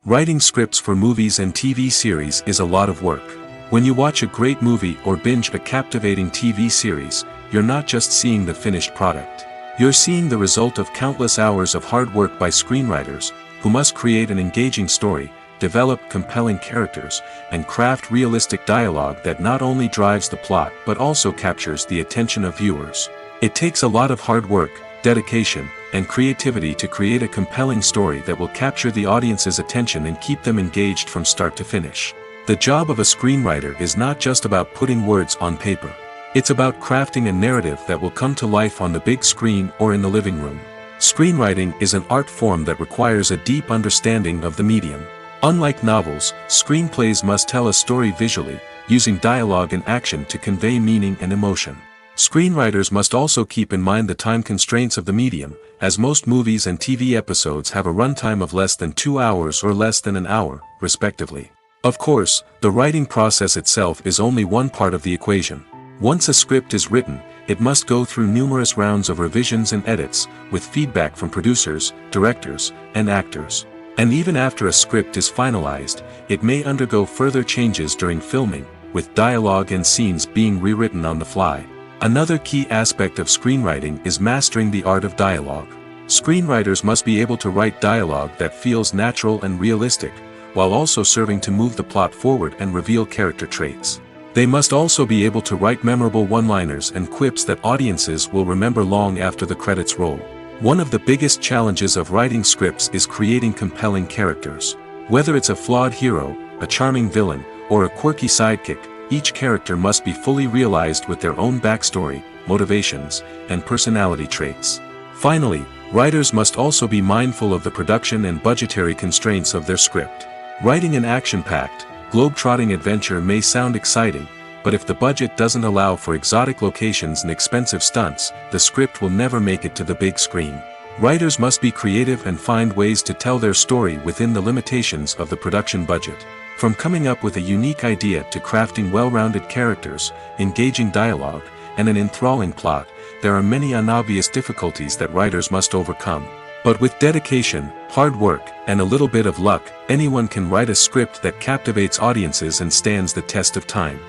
Writing scripts for movies and TV series is a lot of work. When you watch a great movie or binge a captivating TV series, you're not just seeing the finished product. You're seeing the result of countless hours of hard work by screenwriters, who must create an engaging story, develop compelling characters, and craft realistic dialogue that not only drives the plot but also captures the attention of viewers. It takes a lot of hard work, dedication, and creativity to create a compelling story that will capture the audience's attention and keep them engaged from start to finish. The job of a screenwriter is not just about putting words on paper. It's about crafting a narrative that will come to life on the big screen or in the living room. Screenwriting is an art form that requires a deep understanding of the medium. Unlike novels, screenplays must tell a story visually, using dialogue and action to convey meaning and emotion. Screenwriters must also keep in mind the time constraints of the medium, as most movies and TV episodes have a runtime of less than 2 hours or less than an hour, respectively. Of course, the writing process itself is only one part of the equation. Once a script is written, it must go through numerous rounds of revisions and edits, with feedback from producers, directors, and actors. And even after a script is finalized, it may undergo further changes during filming, with dialogue and scenes being rewritten on the fly. Another key aspect of screenwriting is mastering the art of dialogue. Screenwriters must be able to write dialogue that feels natural and realistic, while also serving to move the plot forward and reveal character traits. They must also be able to write memorable one-liners and quips that audiences will remember long after the credits roll. One of the biggest challenges of writing scripts is creating compelling characters. Whether it's a flawed hero, a charming villain, or a quirky sidekick, each character must be fully realized with their own backstory, motivations, and personality traits. Finally, writers must also be mindful of the production and budgetary constraints of their script. Writing an action-packed, globe-trotting adventure may sound exciting, but if the budget doesn't allow for exotic locations and expensive stunts, the script will never make it to the big screen. Writers must be creative and find ways to tell their story within the limitations of the production budget. From coming up with a unique idea to crafting well-rounded characters, engaging dialogue, and an enthralling plot, there are many unobvious difficulties that writers must overcome. But with dedication, hard work, and a little bit of luck, anyone can write a script that captivates audiences and stands the test of time.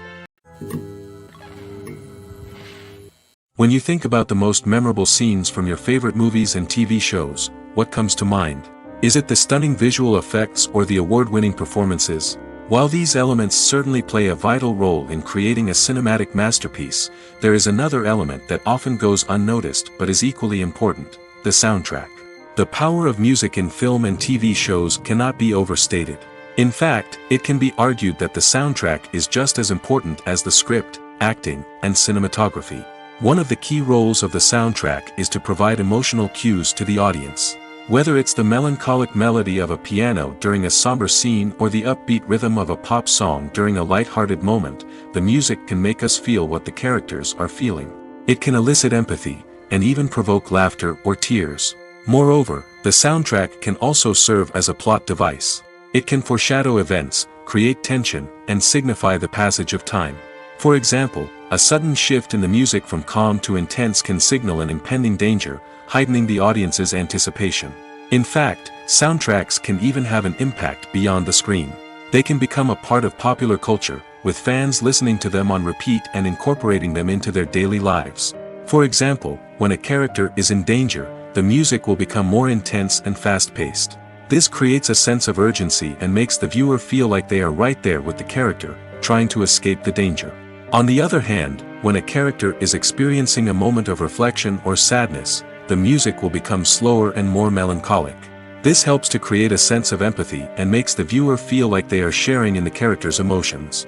When you think about the most memorable scenes from your favorite movies and TV shows, what comes to mind? Is it the stunning visual effects or the award-winning performances? While these elements certainly play a vital role in creating a cinematic masterpiece, there is another element that often goes unnoticed but is equally important: the soundtrack. The power of music in film and TV shows cannot be overstated. In fact, it can be argued that the soundtrack is just as important as the script, acting, and cinematography. One of the key roles of the soundtrack is to provide emotional cues to the audience. Whether it's the melancholic melody of a piano during a somber scene or the upbeat rhythm of a pop song during a light-hearted moment, the music can make us feel what the characters are feeling. It can elicit empathy, and even provoke laughter or tears. Moreover, the soundtrack can also serve as a plot device. It can foreshadow events, create tension, and signify the passage of time. For example, a sudden shift in the music from calm to intense can signal an impending danger, heightening the audience's anticipation. In fact, soundtracks can even have an impact beyond the screen. They can become a part of popular culture, with fans listening to them on repeat and incorporating them into their daily lives. For example, when a character is in danger, the music will become more intense and fast-paced. This creates a sense of urgency and makes the viewer feel like they are right there with the character, trying to escape the danger. On the other hand, when a character is experiencing a moment of reflection or sadness, the music will become slower and more melancholic. This helps to create a sense of empathy and makes the viewer feel like they are sharing in the character's emotions.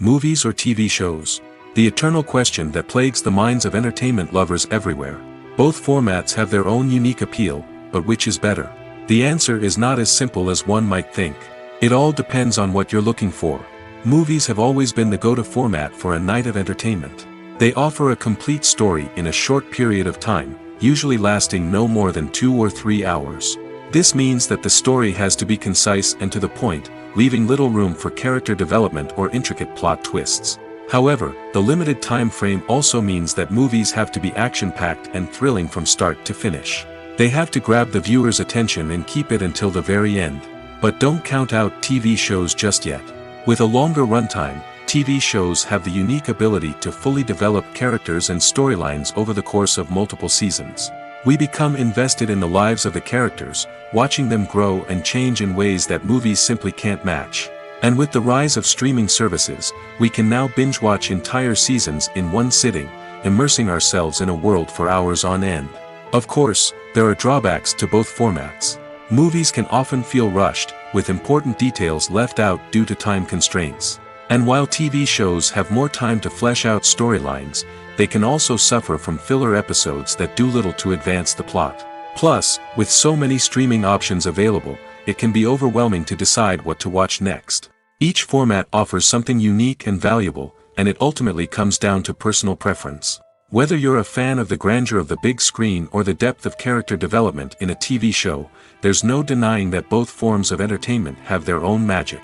Movies or TV shows? The eternal question that plagues the minds of entertainment lovers everywhere. Both formats have their own unique appeal, but which is better? The answer is not as simple as one might think. It all depends on what you're looking for. Movies have always been the go-to format for a night of entertainment. They offer a complete story in a short period of time, usually lasting no more than 2 or 3 hours. This means that the story has to be concise and to the point, leaving little room for character development or intricate plot twists. However, the limited time frame also means that movies have to be action-packed and thrilling from start to finish. They have to grab the viewer's attention and keep it until the very end. But don't count out TV shows just yet. With a longer runtime, TV shows have the unique ability to fully develop characters and storylines over the course of multiple seasons. We become invested in the lives of the characters, watching them grow and change in ways that movies simply can't match. And with the rise of streaming services, we can now binge-watch entire seasons in one sitting, immersing ourselves in a world for hours on end. Of course, there are drawbacks to both formats. Movies can often feel rushed, with important details left out due to time constraints. And while TV shows have more time to flesh out storylines, they can also suffer from filler episodes that do little to advance the plot. Plus, with so many streaming options available, it can be overwhelming to decide what to watch next. Each format offers something unique and valuable, and it ultimately comes down to personal preference. Whether you're a fan of the grandeur of the big screen or the depth of character development in a TV show, there's no denying that both forms of entertainment have their own magic.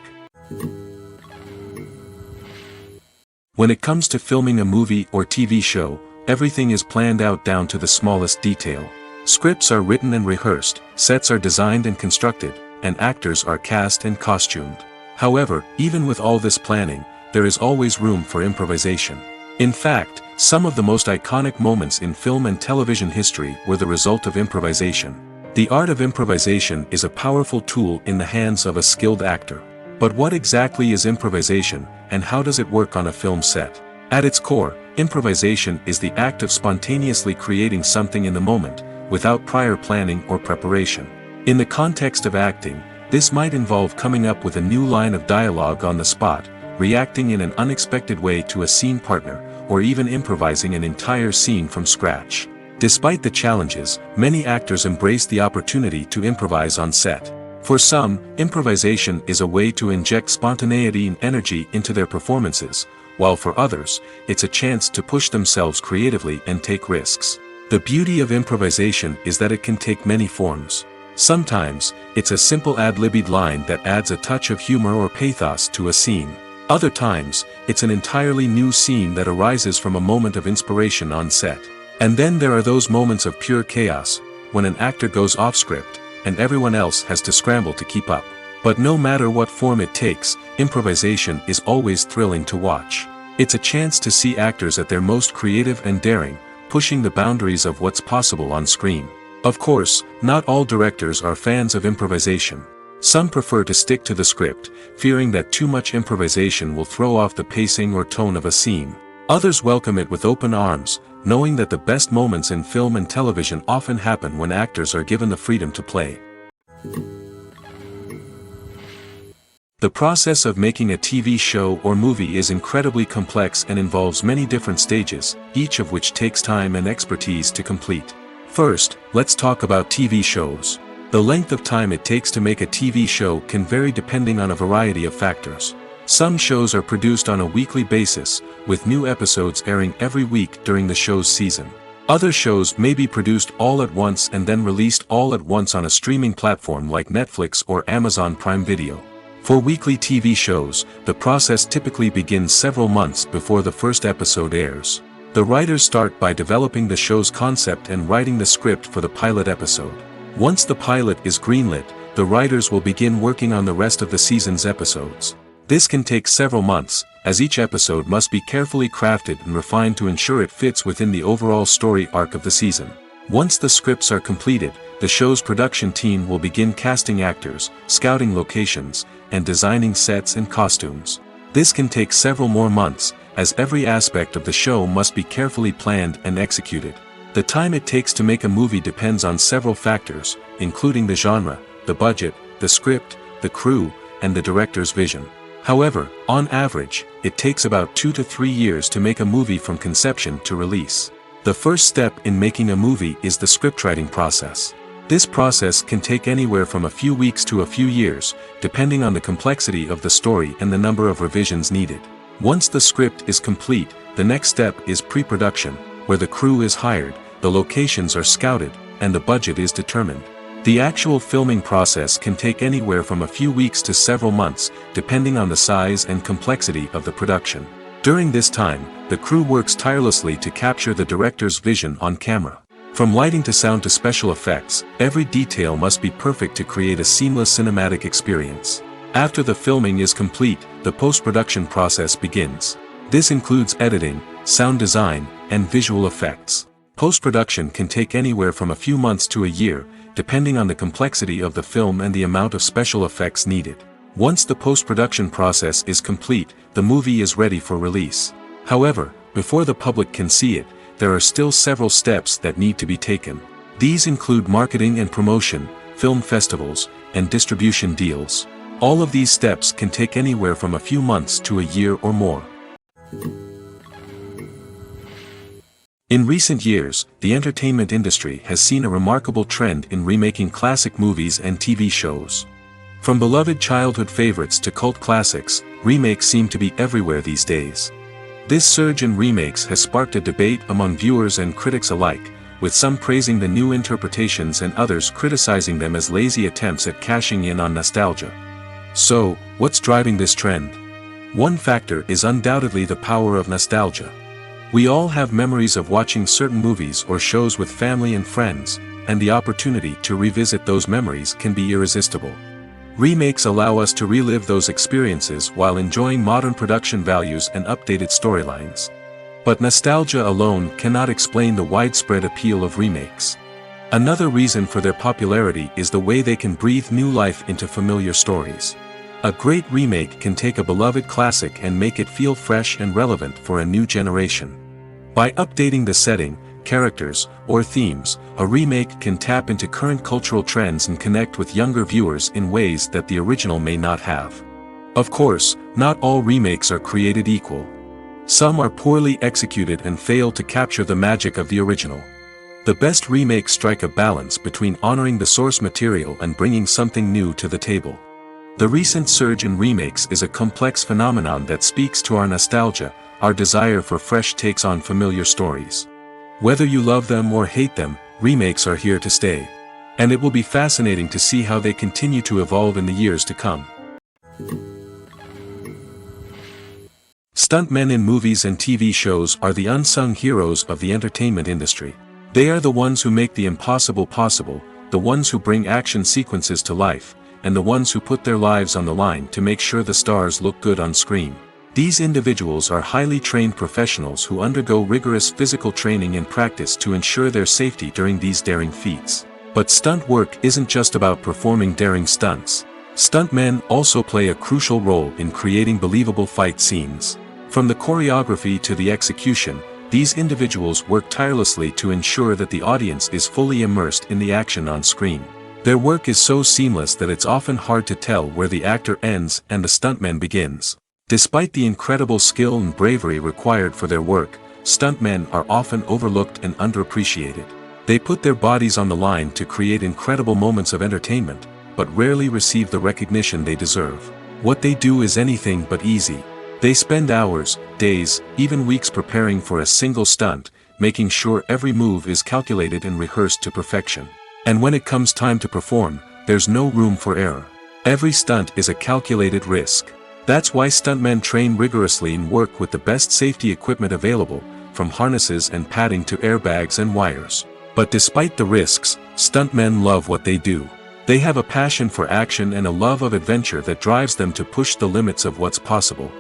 When it comes to filming a movie or TV show, everything is planned out down to the smallest detail. Scripts are written and rehearsed, sets are designed and constructed, and actors are cast and costumed. However, even with all this planning, there is always room for improvisation. In fact, Some of the most iconic moments in film and television history were the result of improvisation. The art of improvisation is a powerful tool in the hands of a skilled actor. But what exactly is improvisation, and how does it work on a film set? At its core, improvisation is the act of spontaneously creating something in the moment, without prior planning or preparation. In the context of acting, this might involve coming up with a new line of dialogue on the spot, reacting in an unexpected way to a scene partner, or even improvising an entire scene from scratch. Despite the challenges, many actors embrace the opportunity to improvise on set. For some, improvisation is a way to inject spontaneity and energy into their performances, while for others, it's a chance to push themselves creatively and take risks. The beauty of improvisation is that it can take many forms. Sometimes, it's a simple ad-libbed line that adds a touch of humor or pathos to a scene. Other times, it's an entirely new scene that arises from a moment of inspiration on set. And then there are those moments of pure chaos, when an actor goes off script, and everyone else has to scramble to keep up. But no matter what form it takes, improvisation is always thrilling to watch. It's a chance to see actors at their most creative and daring, pushing the boundaries of what's possible on screen. Of course, not all directors are fans of improvisation. Some prefer to stick to the script, fearing that too much improvisation will throw off the pacing or tone of a scene. Others welcome it with open arms, knowing that the best moments in film and television often happen when actors are given the freedom to play. The process of making a TV show or movie is incredibly complex and involves many different stages, each of which takes time and expertise to complete. First, let's talk about TV shows. The length of time it takes to make a TV show can vary depending on a variety of factors. Some shows are produced on a weekly basis, with new episodes airing every week during the show's season. Other shows may be produced all at once and then released all at once on a streaming platform like Netflix or Amazon Prime Video. For weekly TV shows, the process typically begins several months before the first episode airs. The writers start by developing the show's concept and writing the script for the pilot episode. Once the pilot is greenlit, the writers will begin working on the rest of the season's episodes. This can take several months, as each episode must be carefully crafted and refined to ensure it fits within the overall story arc of the season. Once the scripts are completed, the show's production team will begin casting actors, scouting locations, and designing sets and costumes. This can take several more months, as every aspect of the show must be carefully planned and executed. The time it takes to make a movie depends on several factors, including the genre, the budget, the script, the crew, and the director's vision. However, on average, it takes about 2 to 3 years to make a movie from conception to release. The first step in making a movie is the scriptwriting process. This process can take anywhere from a few weeks to a few years, depending on the complexity of the story and the number of revisions needed. Once the script is complete, the next step is pre-production, where the crew is hired, the locations are scouted, and the budget is determined. The actual filming process can take anywhere from a few weeks to several months, depending on the size and complexity of the production. During this time, the crew works tirelessly to capture the director's vision on camera. From lighting to sound to special effects, every detail must be perfect to create a seamless cinematic experience. After the filming is complete, the post-production process begins. This includes editing, sound design, and visual effects. Post-production can take anywhere from a few months to a year, depending on the complexity of the film and the amount of special effects needed. Once the post-production process is complete, the movie is ready for release. However, before the public can see it, there are still several steps that need to be taken. These include marketing and promotion, film festivals, and distribution deals. All of these steps can take anywhere from a few months to a year or more. In recent years, the entertainment industry has seen a remarkable trend in remaking classic movies and TV shows. From beloved childhood favorites to cult classics, remakes seem to be everywhere these days. This surge in remakes has sparked a debate among viewers and critics alike, with some praising the new interpretations and others criticizing them as lazy attempts at cashing in on nostalgia. So, what's driving this trend? One factor is undoubtedly the power of nostalgia. We all have memories of watching certain movies or shows with family and friends, and the opportunity to revisit those memories can be irresistible. Remakes allow us to relive those experiences while enjoying modern production values and updated storylines. But nostalgia alone cannot explain the widespread appeal of remakes. Another reason for their popularity is the way they can breathe new life into familiar stories. A great remake can take a beloved classic and make it feel fresh and relevant for a new generation. By updating the setting, characters, or themes, a remake can tap into current cultural trends and connect with younger viewers in ways that the original may not have. Of course, not all remakes are created equal. Some are poorly executed and fail to capture the magic of the original. The best remakes strike a balance between honoring the source material and bringing something new to the table. The recent surge in remakes is a complex phenomenon that speaks to our nostalgia, our desire for fresh takes on familiar stories. Whether you love them or hate them, remakes are here to stay. And it will be fascinating to see how they continue to evolve in the years to come. Stuntmen in movies and TV shows are the unsung heroes of the entertainment industry. They are the ones who make the impossible possible, the ones who bring action sequences to life, and the ones who put their lives on the line to make sure the stars look good on screen. These individuals are highly trained professionals who undergo rigorous physical training and practice to ensure their safety during these daring feats. But stunt work isn't just about performing daring stunts. Stuntmen also play a crucial role in creating believable fight scenes. From the choreography to the execution, these individuals work tirelessly to ensure that the audience is fully immersed in the action on screen. Their work is so seamless that it's often hard to tell where the actor ends and the stuntman begins. Despite the incredible skill and bravery required for their work, stuntmen are often overlooked and underappreciated. They put their bodies on the line to create incredible moments of entertainment, but rarely receive the recognition they deserve. What they do is anything but easy. They spend hours, days, even weeks preparing for a single stunt, making sure every move is calculated and rehearsed to perfection. And when it comes time to perform, there's no room for error. Every stunt is a calculated risk. That's why stuntmen train rigorously and work with the best safety equipment available, from harnesses and padding to airbags and wires. But despite the risks, stuntmen love what they do. They have a passion for action and a love of adventure that drives them to push the limits of what's possible.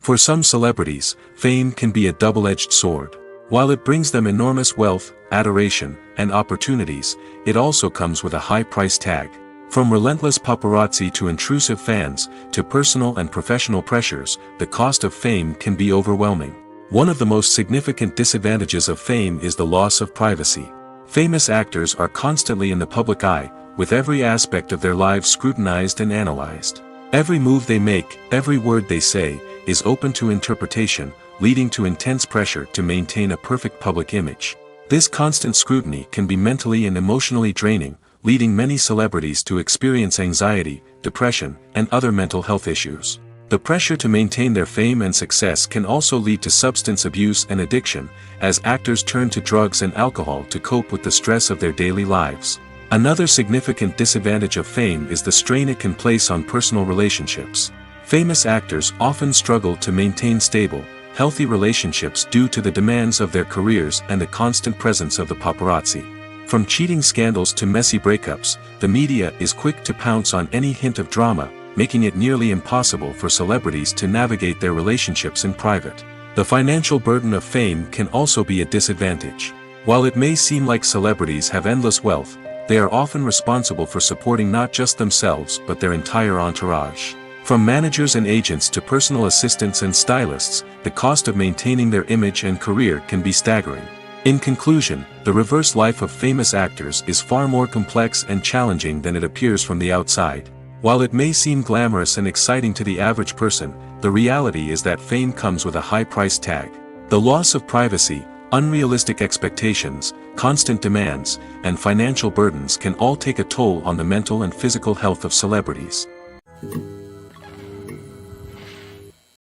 For some celebrities, fame can be a double-edged sword. While it brings them enormous wealth, adoration, and opportunities, it also comes with a high price tag. From relentless paparazzi to intrusive fans, to personal and professional pressures, the cost of fame can be overwhelming. One of the most significant disadvantages of fame is the loss of privacy. Famous actors are constantly in the public eye, with every aspect of their lives scrutinized and analyzed. Every move they make, every word they say, is open to interpretation, leading to intense pressure to maintain a perfect public image. This constant scrutiny can be mentally and emotionally draining, leading many celebrities to experience anxiety, depression, and other mental health issues. The pressure to maintain their fame and success can also lead to substance abuse and addiction, as actors turn to drugs and alcohol to cope with the stress of their daily lives. Another significant disadvantage of fame is the strain it can place on personal relationships. Famous actors often struggle to maintain stable, healthy relationships due to the demands of their careers and the constant presence of the paparazzi. From cheating scandals to messy breakups, the media is quick to pounce on any hint of drama, making it nearly impossible for celebrities to navigate their relationships in private. The financial burden of fame can also be a disadvantage. While it may seem like celebrities have endless wealth, they are often responsible for supporting not just themselves but their entire entourage. From managers and agents to personal assistants and stylists, the cost of maintaining their image and career can be staggering. In conclusion, the reverse life of famous actors is far more complex and challenging than it appears from the outside. While it may seem glamorous and exciting to the average person, the reality is that fame comes with a high price tag. The loss of privacy, unrealistic expectations, constant demands, and financial burdens can all take a toll on the mental and physical health of celebrities.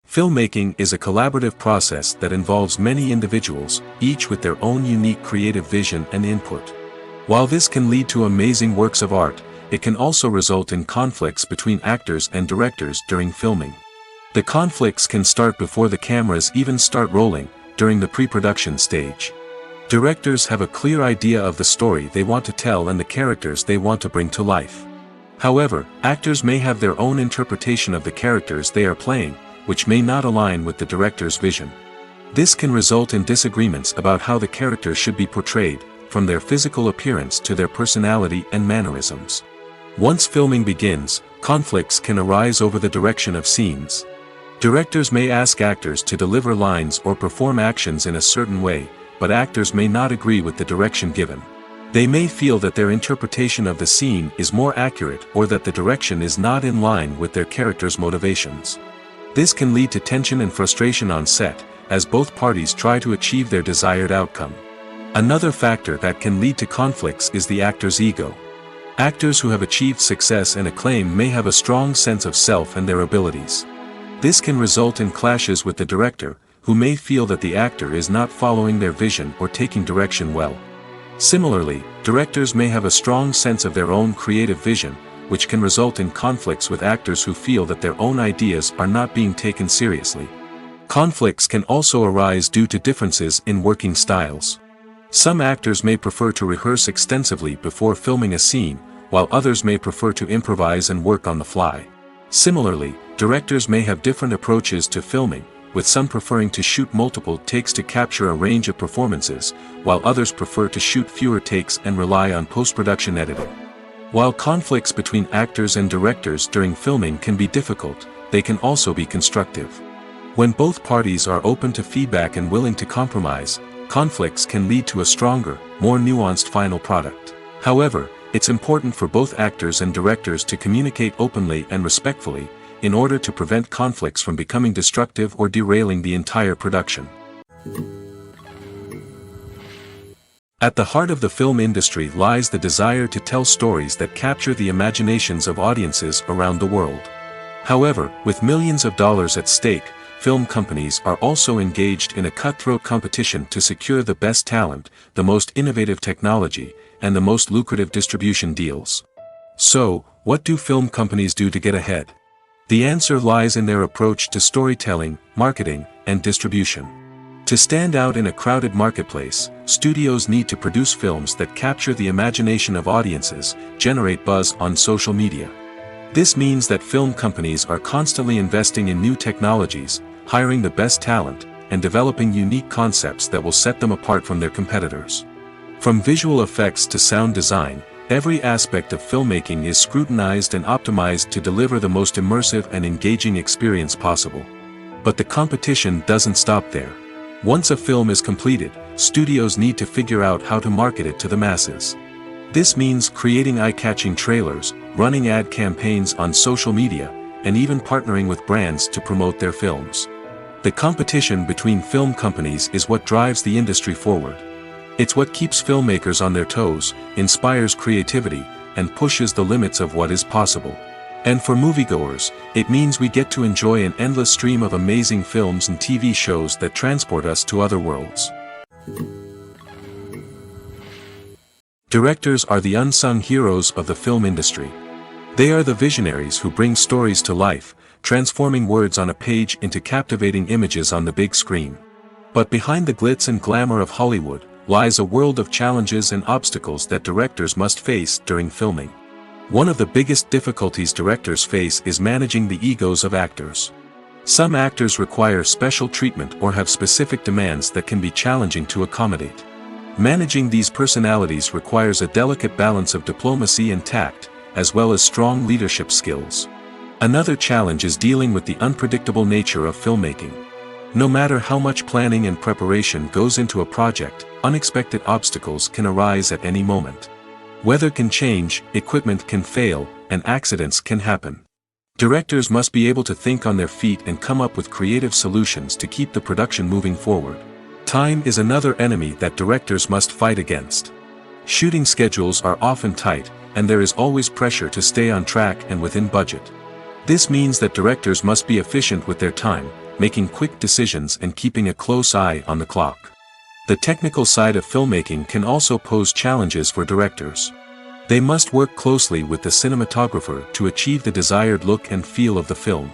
Filmmaking is a collaborative process that involves many individuals, each with their own unique creative vision and input. While this can lead to amazing works of art, it can also result in conflicts between actors and directors during filming. The conflicts can start before the cameras even start rolling, during the pre-production stage. Directors have a clear idea of the story they want to tell and the characters they want to bring to life. However, actors may have their own interpretation of the characters they are playing, which may not align with the director's vision. This can result in disagreements about how the character should be portrayed, from their physical appearance to their personality and mannerisms. Once filming begins, conflicts can arise over the direction of scenes. Directors may ask actors to deliver lines or perform actions in a certain way, but actors may not agree with the direction given. They may feel that their interpretation of the scene is more accurate or that the direction is not in line with their character's motivations. This can lead to tension and frustration on set, as both parties try to achieve their desired outcome. Another factor that can lead to conflicts is the actor's ego. Actors who have achieved success and acclaim may have a strong sense of self and their abilities. This can result in clashes with the director, who may feel that the actor is not following their vision or taking direction well. Similarly, directors may have a strong sense of their own creative vision, which can result in conflicts with actors who feel that their own ideas are not being taken seriously. Conflicts can also arise due to differences in working styles. Some actors may prefer to rehearse extensively before filming a scene, while others may prefer to improvise and work on the fly. Similarly, directors may have different approaches to filming, with some preferring to shoot multiple takes to capture a range of performances, while others prefer to shoot fewer takes and rely on post-production editing. While conflicts between actors and directors during filming can be difficult, they can also be constructive. When both parties are open to feedback and willing to compromise, conflicts can lead to a stronger, more nuanced final product. However, it's important for both actors and directors to communicate openly and respectfully, in order to prevent conflicts from becoming destructive or derailing the entire production. At the heart of the film industry lies the desire to tell stories that capture the imaginations of audiences around the world. However, with millions of dollars at stake, film companies are also engaged in a cutthroat competition to secure the best talent, the most innovative technology, and the most lucrative distribution deals. So, what do film companies do to get ahead? The answer lies in their approach to storytelling, marketing, and distribution. To stand out in a crowded marketplace, studios need to produce films that capture the imagination of audiences, generate buzz on social media. This means that film companies are constantly investing in new technologies, hiring the best talent, and developing unique concepts that will set them apart from their competitors. From visual effects to sound design, every aspect of filmmaking is scrutinized and optimized to deliver the most immersive and engaging experience possible. But the competition doesn't stop there. Once a film is completed, studios need to figure out how to market it to the masses. This means creating eye-catching trailers, running ad campaigns on social media, and even partnering with brands to promote their films. The competition between film companies is what drives the industry forward. It's what keeps filmmakers on their toes, inspires creativity, and pushes the limits of what is possible. And for moviegoers, it means we get to enjoy an endless stream of amazing films and TV shows that transport us to other worlds. Directors are the unsung heroes of the film industry. They are the visionaries who bring stories to life, transforming words on a page into captivating images on the big screen. But behind the glitz and glamour of Hollywood, lies a world of challenges and obstacles that directors must face during filming. One of the biggest difficulties directors face is managing the egos of actors. Some actors require special treatment or have specific demands that can be challenging to accommodate. Managing these personalities requires a delicate balance of diplomacy and tact, as well as strong leadership skills. Another challenge is dealing with the unpredictable nature of filmmaking. No matter how much planning and preparation goes into a project, unexpected obstacles can arise at any moment. Weather can change, equipment can fail, and accidents can happen. Directors must be able to think on their feet and come up with creative solutions to keep the production moving forward. Time is another enemy that directors must fight against. Shooting schedules are often tight, and there is always pressure to stay on track and within budget. This means that directors must be efficient with their time, making quick decisions and keeping a close eye on the clock. The technical side of filmmaking can also pose challenges for directors. They must work closely with the cinematographer to achieve the desired look and feel of the film.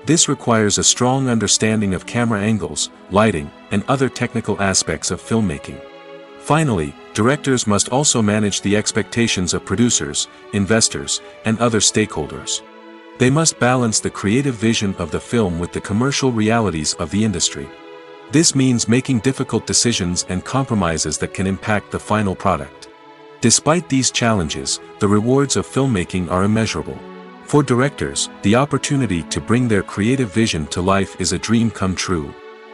This requires a strong understanding of camera angles, lighting, and other technical aspects of filmmaking. Finally, directors must also manage the expectations of producers, investors, and other stakeholders. They must balance the creative vision of the film with the commercial realities of the industry. This means making difficult decisions and compromises that can impact the final product. Despite these challenges, the rewards of filmmaking are immeasurable. For directors, the opportunity to bring their creative vision to life is a dream come true.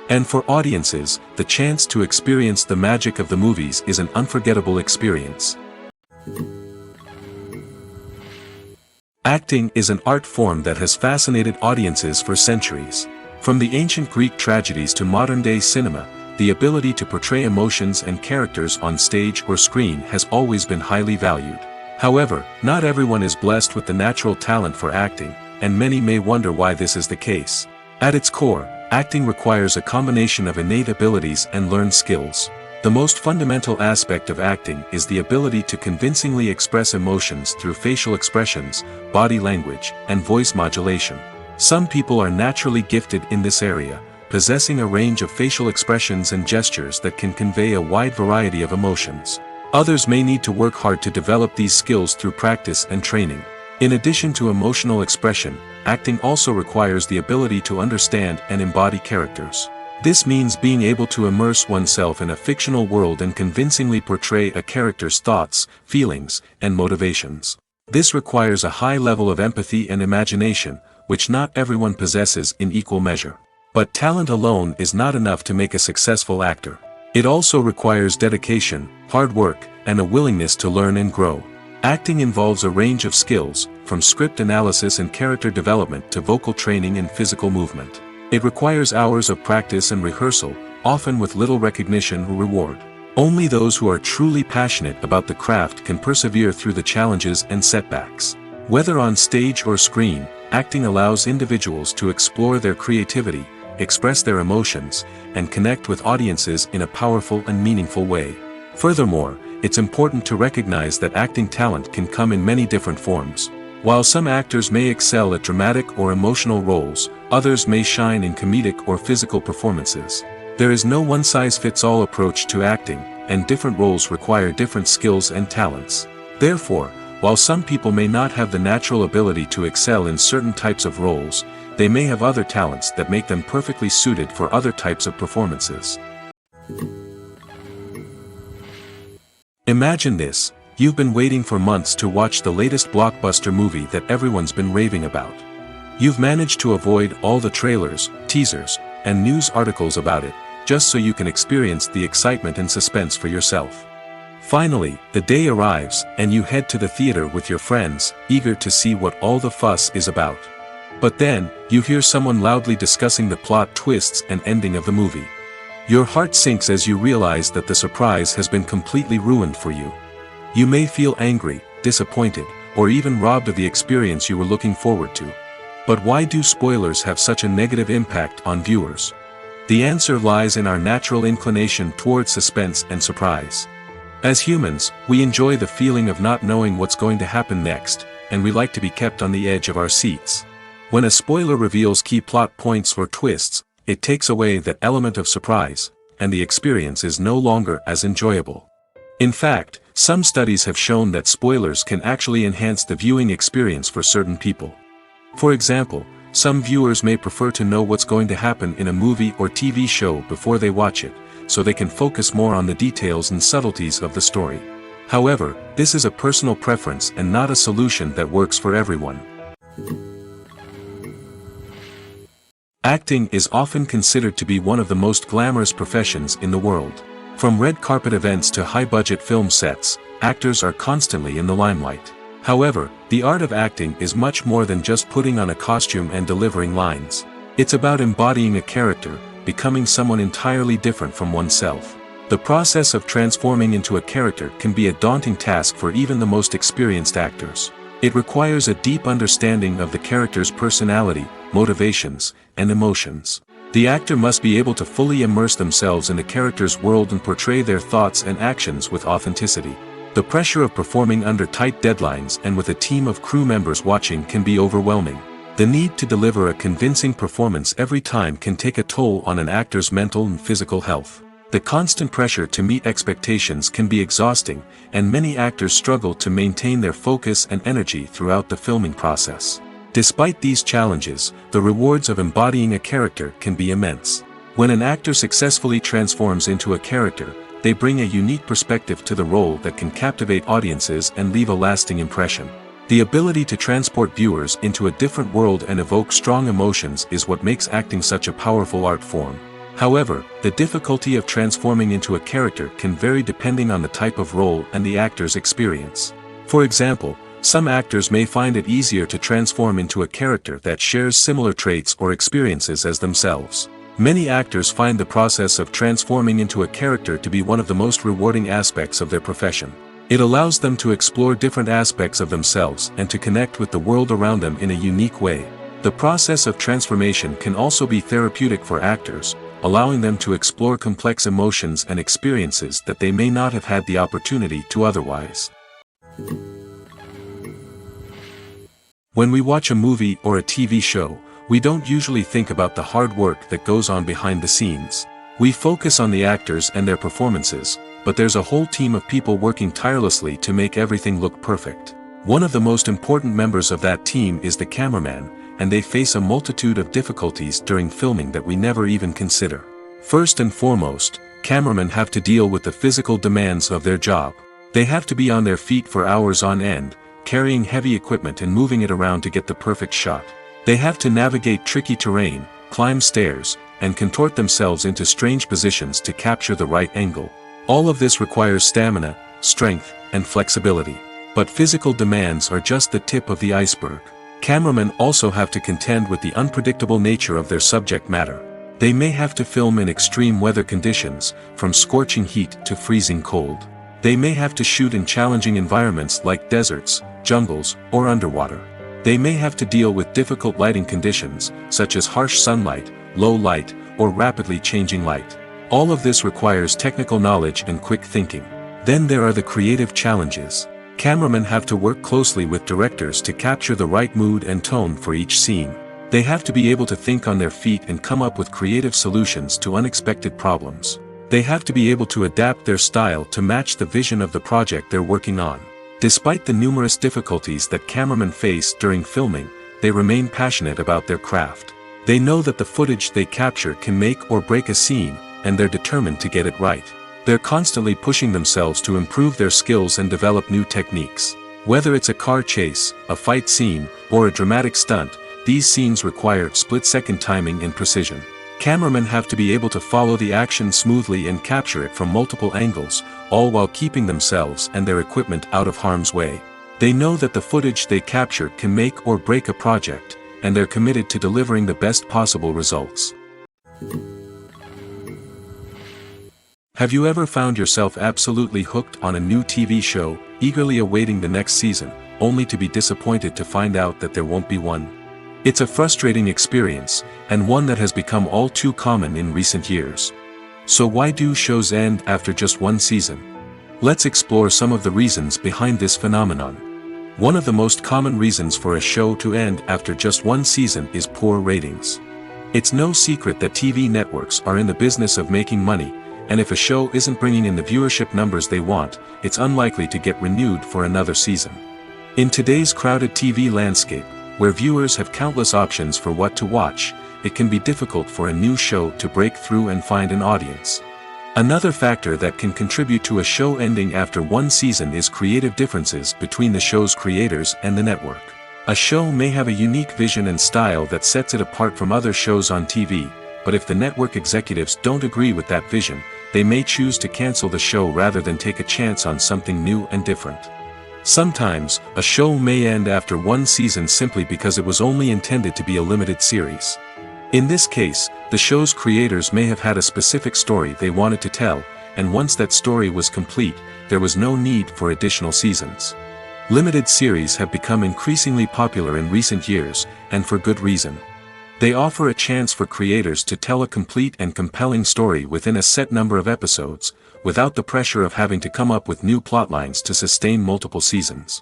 And for audiences, the chance to experience the magic of the movies is an unforgettable experience. Acting is an art form that has fascinated audiences for centuries. From the ancient Greek tragedies to modern-day cinema, the ability to portray emotions and characters on stage or screen has always been highly valued. However, not everyone is blessed with the natural talent for acting, and many may wonder why this is the case. At its core, acting requires a combination of innate abilities and learned skills. The most fundamental aspect of acting is the ability to convincingly express emotions through facial expressions, body language, and voice modulation. Some people are naturally gifted in this area, possessing a range of facial expressions and gestures that can convey a wide variety of emotions. Others may need to work hard to develop these skills through practice and training. In addition to emotional expression, acting also requires the ability to understand and embody characters. This means being able to immerse oneself in a fictional world and convincingly portray a character's thoughts, feelings, and motivations. This requires a high level of empathy and imagination, which not everyone possesses in equal measure. But talent alone is not enough to make a successful actor. It also requires dedication, hard work, and a willingness to learn and grow. Acting involves a range of skills, from script analysis and character development to vocal training and physical movement. It requires hours of practice and rehearsal, often with little recognition or reward. Only those who are truly passionate about the craft can persevere through the challenges and setbacks. Whether on stage or screen, acting allows individuals to explore their creativity, express their emotions, and connect with audiences in a powerful and meaningful way. Furthermore, it's important to recognize that acting talent can come in many different forms. While some actors may excel at dramatic or emotional roles, others may shine in comedic or physical performances. There is no one-size-fits-all approach to acting, and different roles require different skills and talents. Therefore, while some people may not have the natural ability to excel in certain types of roles, they may have other talents that make them perfectly suited for other types of performances. Imagine this. You've been waiting for months to watch the latest blockbuster movie that everyone's been raving about. You've managed to avoid all the trailers, teasers, and news articles about it, just so you can experience the excitement and suspense for yourself. Finally, the day arrives, and you head to the theater with your friends, eager to see what all the fuss is about. But then, you hear someone loudly discussing the plot twists and ending of the movie. Your heart sinks as you realize that the surprise has been completely ruined for you. You may feel angry, disappointed, or even robbed of the experience you were looking forward to. But why do spoilers have such a negative impact on viewers? The answer lies in our natural inclination toward suspense and surprise. As humans, we enjoy the feeling of not knowing what's going to happen next, and we like to be kept on the edge of our seats. When a spoiler reveals key plot points or twists, it takes away that element of surprise, and the experience is no longer as enjoyable. In fact, some studies have shown that spoilers can actually enhance the viewing experience for certain people. For example, some viewers may prefer to know what's going to happen in a movie or TV show before they watch it, so they can focus more on the details and subtleties of the story. However, this is a personal preference and not a solution that works for everyone. Acting is often considered to be one of the most glamorous professions in the world. From red carpet events to high-budget film sets, actors are constantly in the limelight. However, the art of acting is much more than just putting on a costume and delivering lines. It's about embodying a character, becoming someone entirely different from oneself. The process of transforming into a character can be a daunting task for even the most experienced actors. It requires a deep understanding of the character's personality, motivations, and emotions. The actor must be able to fully immerse themselves in the character's world and portray their thoughts and actions with authenticity. The pressure of performing under tight deadlines and with a team of crew members watching can be overwhelming. The need to deliver a convincing performance every time can take a toll on an actor's mental and physical health. The constant pressure to meet expectations can be exhausting, and many actors struggle to maintain their focus and energy throughout the filming process. Despite these challenges, the rewards of embodying a character can be immense. When an actor successfully transforms into a character, they bring a unique perspective to the role that can captivate audiences and leave a lasting impression. The ability to transport viewers into a different world and evoke strong emotions is what makes acting such a powerful art form. However, the difficulty of transforming into a character can vary depending on the type of role and the actor's experience. For example, some actors may find it easier to transform into a character that shares similar traits or experiences as themselves. Many actors find the process of transforming into a character to be one of the most rewarding aspects of their profession. It allows them to explore different aspects of themselves and to connect with the world around them in a unique way. The process of transformation can also be therapeutic for actors, allowing them to explore complex emotions and experiences that they may not have had the opportunity to otherwise. When we watch a movie or a TV show, we don't usually think about the hard work that goes on behind the scenes. We focus on the actors and their performances, but there's a whole team of people working tirelessly to make everything look perfect. One of the most important members of that team is the cameraman, and they face a multitude of difficulties during filming that we never even consider. First and foremost, cameramen have to deal with the physical demands of their job. They have to be on their feet for hours on end, carrying heavy equipment and moving it around to get the perfect shot. They have to navigate tricky terrain, climb stairs, and contort themselves into strange positions to capture the right angle. All of this requires stamina, strength, and flexibility. But physical demands are just the tip of the iceberg. Cameramen also have to contend with the unpredictable nature of their subject matter. They may have to film in extreme weather conditions, from scorching heat to freezing cold. They may have to shoot in challenging environments like deserts, jungles, or underwater. They may have to deal with difficult lighting conditions, such as harsh sunlight, low light, or rapidly changing light. All of this requires technical knowledge and quick thinking. Then there are the creative challenges. Cameramen have to work closely with directors to capture the right mood and tone for each scene. They have to be able to think on their feet and come up with creative solutions to unexpected problems. They have to be able to adapt their style to match the vision of the project they're working on. Despite the numerous difficulties that cameramen face during filming, they remain passionate about their craft. They know that the footage they capture can make or break a scene, and they're determined to get it right. They're constantly pushing themselves to improve their skills and develop new techniques. Whether it's a car chase, a fight scene, or a dramatic stunt, these scenes require split-second timing and precision. Cameramen have to be able to follow the action smoothly and capture it from multiple angles, all while keeping themselves and their equipment out of harm's way. They know that the footage they capture can make or break a project, and they're committed to delivering the best possible results. Have you ever found yourself absolutely hooked on a new TV show, eagerly awaiting the next season, only to be disappointed to find out that there won't be one? It's a frustrating experience, and one that has become all too common in recent years. So why do shows end after just one season? Let's explore some of the reasons behind this phenomenon. One of the most common reasons for a show to end after just one season is poor ratings. It's no secret that TV networks are in the business of making money, and if a show isn't bringing in the viewership numbers they want, it's unlikely to get renewed for another season. In today's crowded TV landscape, where viewers have countless options for what to watch, it can be difficult for a new show to break through and find an audience. Another factor that can contribute to a show ending after one season is creative differences between the show's creators and the network. A show may have a unique vision and style that sets it apart from other shows on TV, but if the network executives don't agree with that vision, they may choose to cancel the show rather than take a chance on something new and different. Sometimes, a show may end after one season simply because it was only intended to be a limited series. In this case, the show's creators may have had a specific story they wanted to tell, and once that story was complete, there was no need for additional seasons. Limited series have become increasingly popular in recent years, and for good reason. They offer a chance for creators to tell a complete and compelling story within a set number of episodes, without the pressure of having to come up with new plotlines to sustain multiple seasons.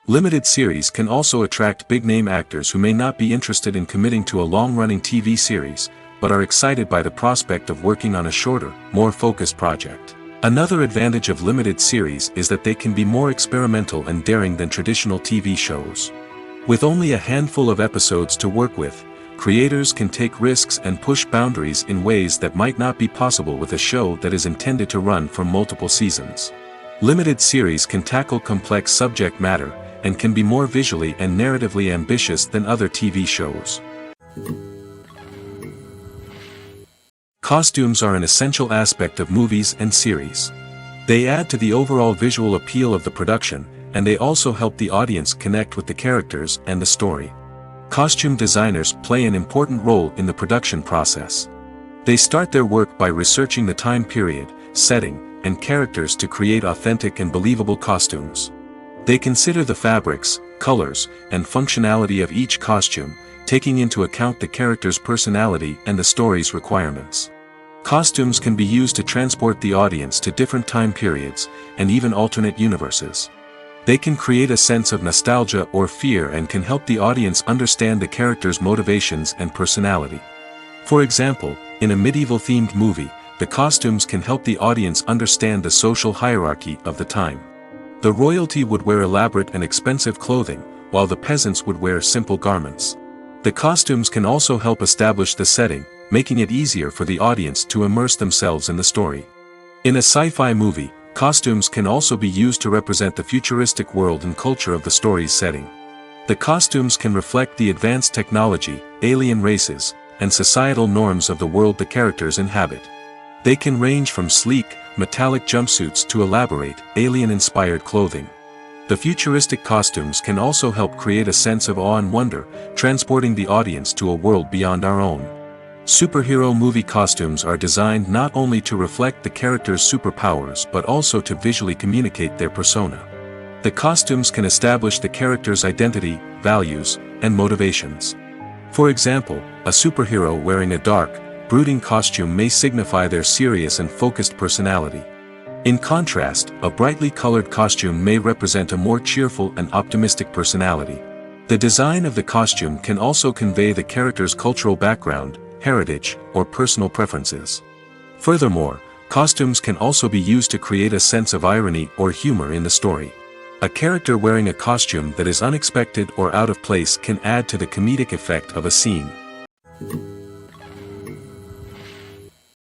Limited series can also attract big-name actors who may not be interested in committing to a long-running TV series, but are excited by the prospect of working on a shorter, more focused project. Another advantage of limited series is that they can be more experimental and daring than traditional TV shows. With only a handful of episodes to work with, creators can take risks and push boundaries in ways that might not be possible with a show that is intended to run for multiple seasons. Limited series can tackle complex subject matter, and can be more visually and narratively ambitious than other TV shows. Costumes are an essential aspect of movies and series. They add to the overall visual appeal of the production, and they also help the audience connect with the characters and the story. Costume designers play an important role in the production process. They start their work by researching the time period, setting, and characters to create authentic and believable costumes. They consider the fabrics, colors, and functionality of each costume, taking into account the character's personality and the story's requirements. Costumes can be used to transport the audience to different time periods, and even alternate universes. They can create a sense of nostalgia or fear and can help the audience understand the character's motivations and personality. For example, in a medieval-themed movie, the costumes can help the audience understand the social hierarchy of the time. The royalty would wear elaborate and expensive clothing, while the peasants would wear simple garments. The costumes can also help establish the setting, making it easier for the audience to immerse themselves in the story. In a sci-fi movie, costumes can also be used to represent the futuristic world and culture of the story's setting. The costumes can reflect the advanced technology, alien races, and societal norms of the world the characters inhabit. They can range from sleek, metallic jumpsuits to elaborate, alien-inspired clothing. The futuristic costumes can also help create a sense of awe and wonder, transporting the audience to a world beyond our own. Superhero movie costumes are designed not only to reflect the character's superpowers but also to visually communicate their persona. The costumes can establish the character's identity, values, and motivations. For example, a superhero wearing a dark, brooding costume may signify their serious and focused personality. In contrast, a brightly colored costume may represent a more cheerful and optimistic personality. The design of the costume can also convey the character's cultural background, heritage, or personal preferences. Furthermore, costumes can also be used to create a sense of irony or humor in the story. A character wearing a costume that is unexpected or out of place can add to the comedic effect of a scene.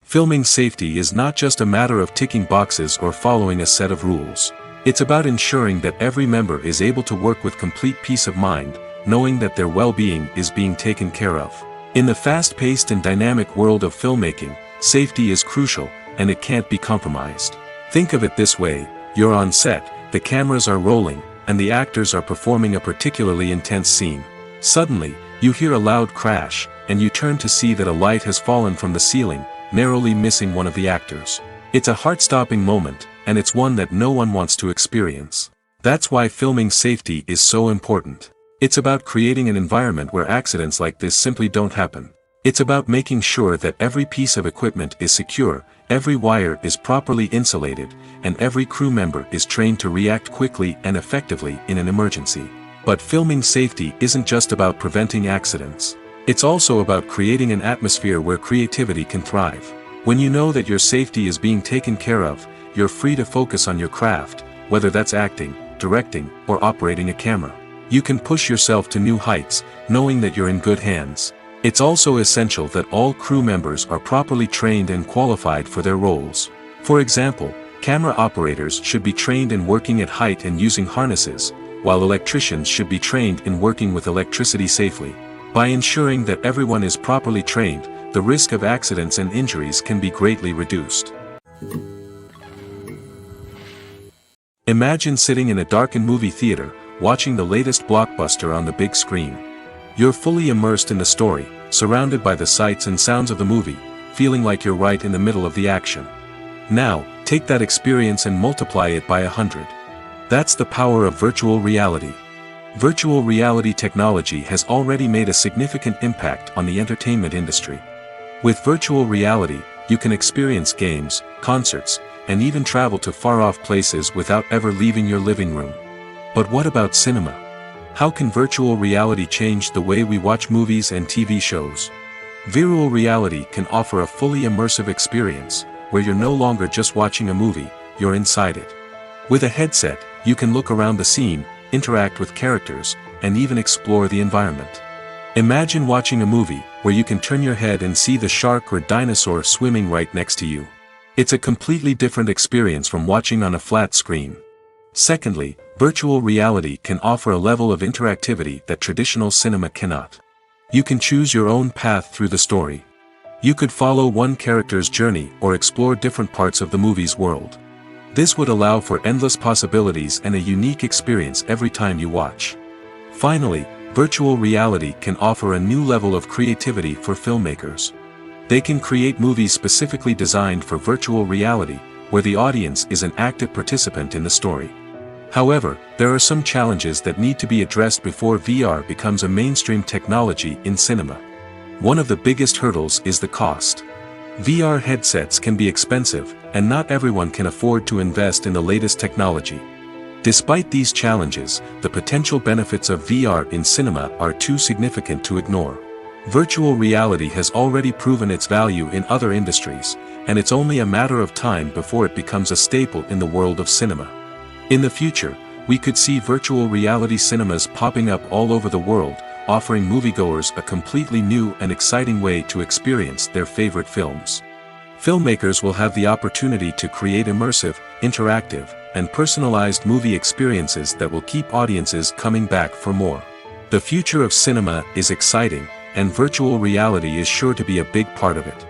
Filming safety is not just a matter of ticking boxes or following a set of rules. It's about ensuring that every member is able to work with complete peace of mind, knowing that their well-being is being taken care of. In the fast-paced and dynamic world of filmmaking, safety is crucial, and it can't be compromised. Think of it this way: you're on set, the cameras are rolling, and the actors are performing a particularly intense scene. Suddenly, you hear a loud crash, and you turn to see that a light has fallen from the ceiling, narrowly missing one of the actors. It's a heart-stopping moment, and it's one that no one wants to experience. That's why filming safety is so important. It's about creating an environment where accidents like this simply don't happen. It's about making sure that every piece of equipment is secure, every wire is properly insulated, and every crew member is trained to react quickly and effectively in an emergency. But filming safety isn't just about preventing accidents. It's also about creating an atmosphere where creativity can thrive. When you know that your safety is being taken care of, you're free to focus on your craft, whether that's acting, directing, or operating a camera. You can push yourself to new heights, knowing that you're in good hands. It's also essential that all crew members are properly trained and qualified for their roles. For example, camera operators should be trained in working at height and using harnesses, while electricians should be trained in working with electricity safely. By ensuring that everyone is properly trained, the risk of accidents and injuries can be greatly reduced. Imagine sitting in a darkened movie theater, watching the latest blockbuster on the big screen. You're fully immersed in the story, surrounded by the sights and sounds of the movie, feeling like you're right in the middle of the action. Now, take that experience and multiply it by 100. That's the power of virtual reality. Virtual reality technology has already made a significant impact on the entertainment industry. With virtual reality, you can experience games, concerts, and even travel to far-off places without ever leaving your living room. But what about cinema? How can virtual reality change the way we watch movies and TV shows? Virtual reality can offer a fully immersive experience, where you're no longer just watching a movie, you're inside it. With a headset, you can look around the scene, interact with characters, and even explore the environment. Imagine watching a movie where you can turn your head and see the shark or dinosaur swimming right next to you. It's a completely different experience from watching on a flat screen. Secondly, virtual reality can offer a level of interactivity that traditional cinema cannot. You can choose your own path through the story. You could follow one character's journey or explore different parts of the movie's world. This would allow for endless possibilities and a unique experience every time you watch. Finally, virtual reality can offer a new level of creativity for filmmakers. They can create movies specifically designed for virtual reality, where the audience is an active participant in the story. However, there are some challenges that need to be addressed before VR becomes a mainstream technology in cinema. One of the biggest hurdles is the cost. VR headsets can be expensive, and not everyone can afford to invest in the latest technology. Despite these challenges, the potential benefits of VR in cinema are too significant to ignore. Virtual reality has already proven its value in other industries, and it's only a matter of time before it becomes a staple in the world of cinema. In the future, we could see virtual reality cinemas popping up all over the world, offering moviegoers a completely new and exciting way to experience their favorite films. Filmmakers will have the opportunity to create immersive, interactive, and personalized movie experiences that will keep audiences coming back for more. The future of cinema is exciting, and virtual reality is sure to be a big part of it.